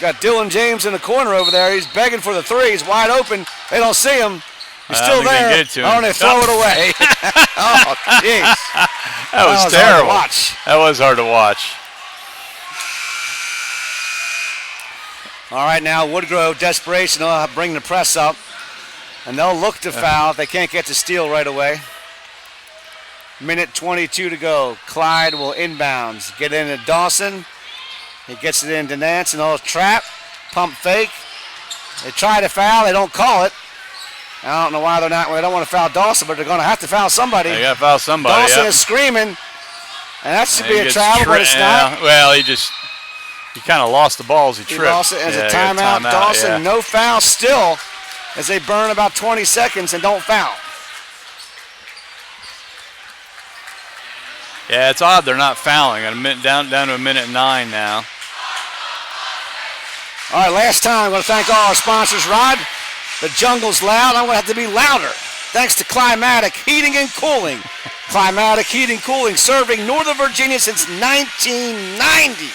Got Dylan James in the corner over there. He's begging for the 3. He's wide open. They don't see him. He's still there. Oh, and they throw it away. Oh, jeez. That was terrible. Hard to watch. That was hard to watch. All right, now Woodgrove, desperation, they'll bring the press up. And they'll look to foul if they can't get the steal right away. Minute 22 to go. Clyde will inbounds. Get into Dawson. He gets it into Nance, and they'll trap, pump fake. They try to foul, they don't call it. I don't know why they don't want to foul Dawson, but they're going to have to foul somebody. They got to foul somebody. Dawson is screaming, and that should be a travel, but it's not. Well, he kind of lost the ball as he tripped. He lost it as a timeout. Dawson, no foul still, as they burn about 20 seconds and don't foul. Yeah, it's odd they're not fouling. Down to a minute 9 now. All right, last time, I'm going to thank all our sponsors. Rod, the Jungle's loud. I'm going to have to be louder. Thanks to Climatic Heating and Cooling. Climatic Heating and Cooling, serving Northern Virginia since 1990.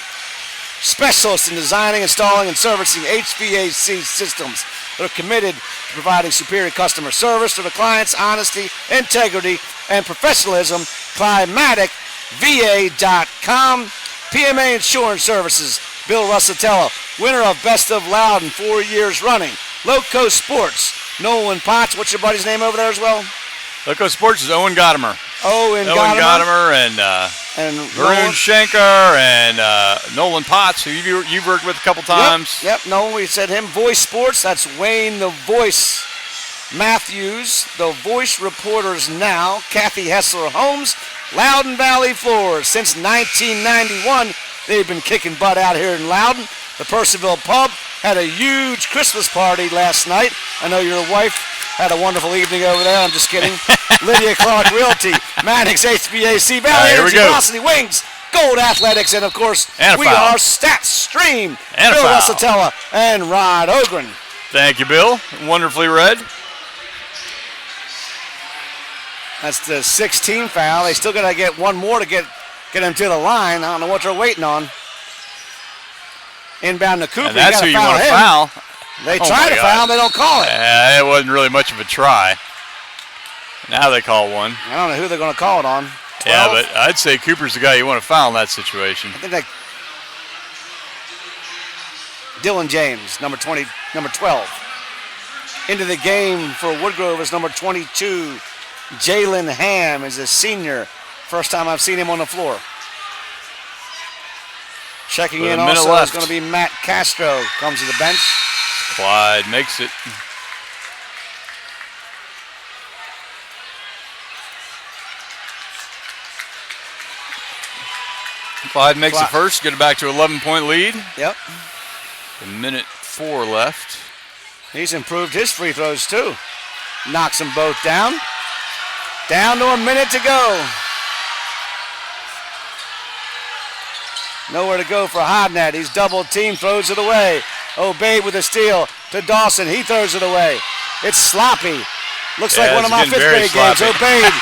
Specialists in designing, installing, and servicing HVAC systems. They're committed to providing superior customer service to the clients, honesty, integrity, and professionalism. ClimaticVA.com. PMA Insurance Services. Bill Russatello, winner of Best of Loudoun 4 years running. Loco Sports. Nolan Potts. What's your buddy's name over there as well? Loco Sports is Owen Gottimer. Owen Gottimer and Varun Shankar and Nolan Potts, who you've worked with a couple times. Yep. Nolan, we said him. Voice Sports. That's Wayne the Voice Matthews. The Voice Reporters Now. Kathy Hessler Holmes. Loudon Valley Floors. Since 1991, they've been kicking butt out here in Loudon. The Percival Pub had a huge Christmas party last night. I know your wife had a wonderful evening over there. I'm just kidding. Lydia Clark Realty, Mannix HVAC, Valley Energy, Velocity Wings, Gold Athletics, and of course, we are Stats Stream. And Bill Russatella and Rod Ogren. Thank you, Bill. Wonderfully read. That's the 16th foul. They still got to get one more to get them to the line. I don't know what they're waiting on. Inbound to Cooper. And that's who you want to foul. They try to foul, they don't call it. It wasn't really much of a try. Now they call one. I don't know who they're going to call it on. 12? Yeah, but I'd say Cooper's the guy you want to foul in that situation. I think Dylan James, number 12. Into the game for Woodgrove is number 22. Jalen Ham is a senior. First time I've seen him on the floor. Checking in also is going to be Matt Castro. Comes to the bench. Clyde makes it. Clyde makes it first. Get it back to 11-point lead. Yep. A minute 4 left. He's improved his free throws too. Knocks them both down. Down to a minute to go. Nowhere to go for Hodnett. He's double teamed, throws it away. Obeyed with a steal to Dawson. He throws it away. It's sloppy. Looks like one of my fifth grade games. Obeyed.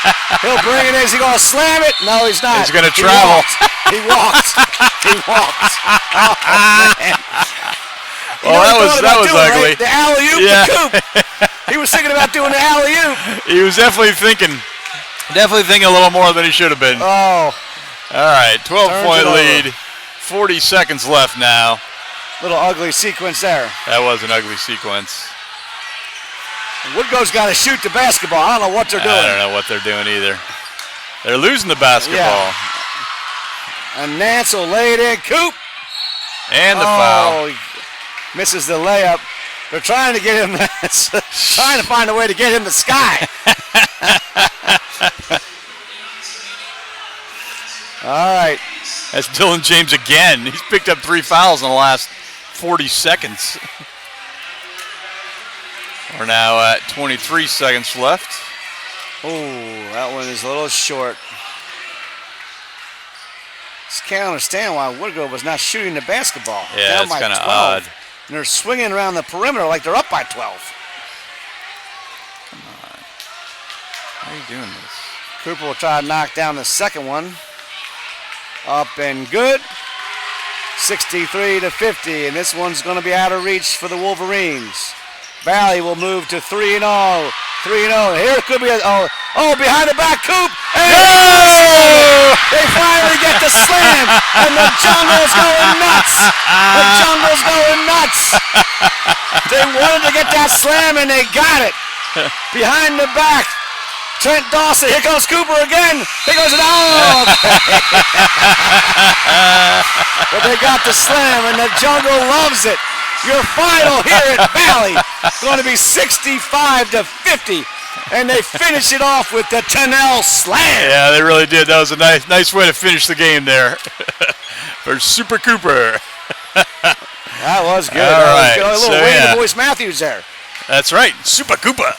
He'll bring it in. Is he going to slam it? No, he's not. He's going to travel. He walked. He walked. Oh, man. Well, that was ugly. Right? The alley-oop, the Coop. He was thinking about doing the alley-oop. He was definitely thinking a little more than he should have been. Oh. All right, 12-point lead. 40 seconds left now. Little ugly sequence there. That was an ugly sequence. Woodgrove's got to shoot the basketball. I don't know what they're doing. I don't know what they're doing either. They're losing the basketball. Yeah. And Nance will lay it in. Coop. And the foul. He misses the layup. They're trying to get him, trying to find a way to get him the sky. All right. That's Dylan James again. He's picked up 3 fouls in the last 40 seconds. We're now at 23 seconds left. Oh, that one is a little short. Just can't understand why Woodgrove was not shooting the basketball. Yeah, down it's by kind of 12. odd. And they're swinging around the perimeter like they're up by 12. Come on. How are you doing this? Cooper will try to knock down the second one. Up and good. 63-50, and this one's going to be out of reach for the Wolverines. Valley will move to 3-0. 3-0. Here could be behind the back, Coop. And they finally get the slam, and the Jungle's going nuts. The Jungle's going nuts. They wanted to get that slam, and they got it. Behind the back. Trent Dawson, here comes Cooper again. Here goes it. Oh, okay. But they got the slam, and the Jungle loves it. Your final here at Valley is going to be 65-50, and they finish it off with the Tunnell slam. Yeah, they really did. That was a nice way to finish the game there for Super Cooper. That was good. All right. A little Wayne the Voice Matthews there. That's right, Super Cooper.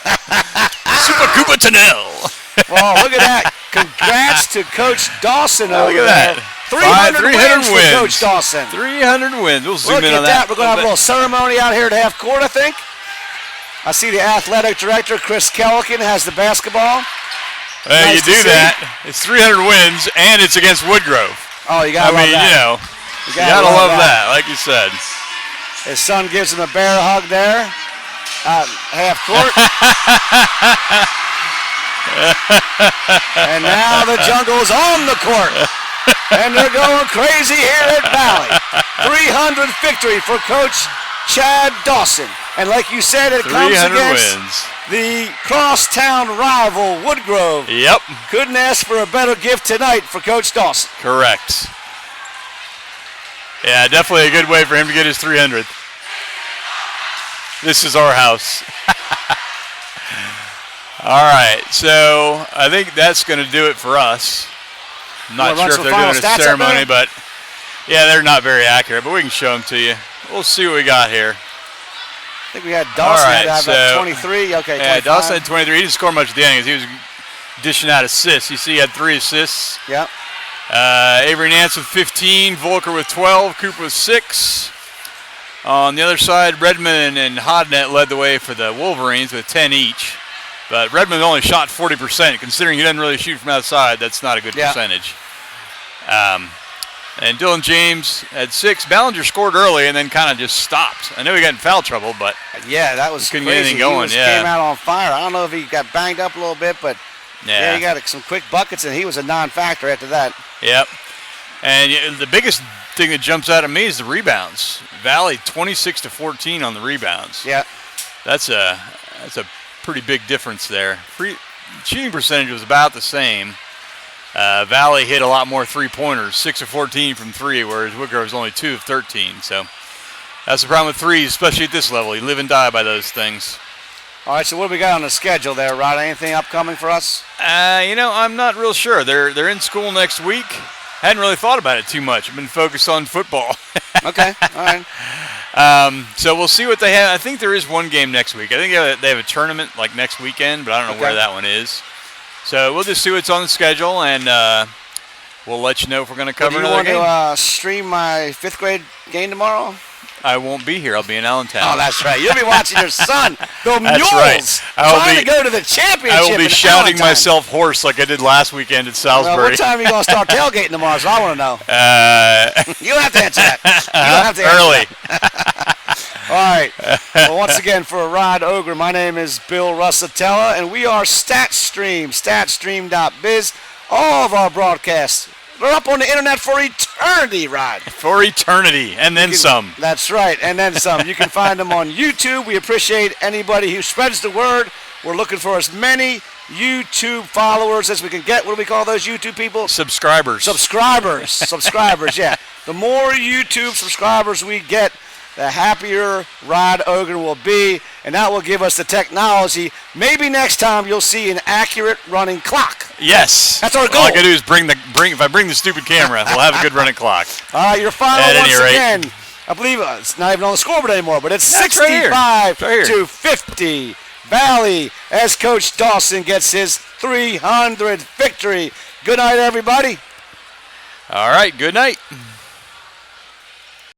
Super Cooper Tunnell. Well, look at that. Congrats to Coach Dawson over there. Look at that. 300 wins for Coach Dawson. 300 wins. We'll zoom in on that. We're going to have a little ceremony out here at half court, I think. I see the athletic director, Chris Kellican, has the basketball. Hey, nice you do that. It's 300 wins, and it's against Woodgrove. Oh, you got to love that. You got to love that, like you said. His son gives him a bear hug there. Half court. And now the Jungle's on the court. And they're going crazy here at Valley. 300 victory for Coach Chad Dawson. And like you said, it comes 300 against wins. the crosstown rival, Woodgrove. Yep. Couldn't ask for a better gift tonight for Coach Dawson. Correct. Yeah, definitely a good way for him to get his 300th. This is our house. All right, so I think that's going to do it for us. I'm not sure if they're doing a ceremony, but yeah, they're not very accurate, but we can show them to you. We'll see what we got here. I think we had Dawson have 23. Okay, 25. Yeah, Dawson had 23. He didn't score much at the end because he was dishing out assists. You see he had 3 assists. Yep. Avery Nance with 15, Volker with 12, Cooper with 6. On the other side, Redmond and Hodnett led the way for the Wolverines with 10 each. But Redmond only shot 40%. Considering he doesn't really shoot from outside, that's not a good percentage. And Dylan James had 6. Ballinger scored early and then kind of just stopped. I know he got in foul trouble, but yeah, that was couldn't crazy. get anything going. He came out on fire. I don't know if he got banged up a little bit, but he got some quick buckets, and he was a non-factor after that. Yep. And the biggest thing that jumps out at me is the rebounds. Valley 26-14 on the rebounds. Yeah. That's a pretty big difference there. Shooting percentage was about the same. Valley hit a lot more three-pointers, 6 of 14 from 3, whereas Woodgrove was only 2 of 13. So that's the problem with threes, especially at this level. You live and die by those things. All right, so what do we got on the schedule there, Rod? Anything upcoming for us? I'm not real sure. They're in school next week. Hadn't really thought about it too much. I've been focused on football. Okay, all right. So we'll see what they have. I think there is one game next week. I think they have a tournament like next weekend, but I don't know where that one is. So we'll just see what's on the schedule, and we'll let you know if we're going to cover another game. Do you want to stream my 5th grade game tomorrow? I won't be here. I'll be in Allentown. Oh, that's right. You'll be watching your son, the Mules, right. trying to go to the championship. I will be shouting myself hoarse like I did last weekend at Salisbury. Well, what time are you going to start tailgating tomorrow? So I want to know. You don't have to answer that. You don't have to answer early. That. All right. Well, once again, for Rod Ogre, my name is Bill Russatella, and we are StatStream, statstream.biz. All of our broadcasts, they're up on the internet for eternity, Rod. For eternity, and then some. That's right, and then some. You can find them on YouTube. We appreciate anybody who spreads the word. We're looking for as many YouTube followers as we can get. What do we call those YouTube people? Subscribers. Subscribers, yeah. The more YouTube subscribers we get, the happier Rod Ogren will be, and that will give us the technology. Maybe next time you'll see an accurate running clock. Yes. That's our goal. All I got to do is if I bring the stupid camera, we'll have a good running clock. All right, your final once again. I believe it's not even on the scoreboard anymore, but it's 65 to 50. Valley, as Coach Dawson gets his 300th victory. Good night, everybody. All right, good night.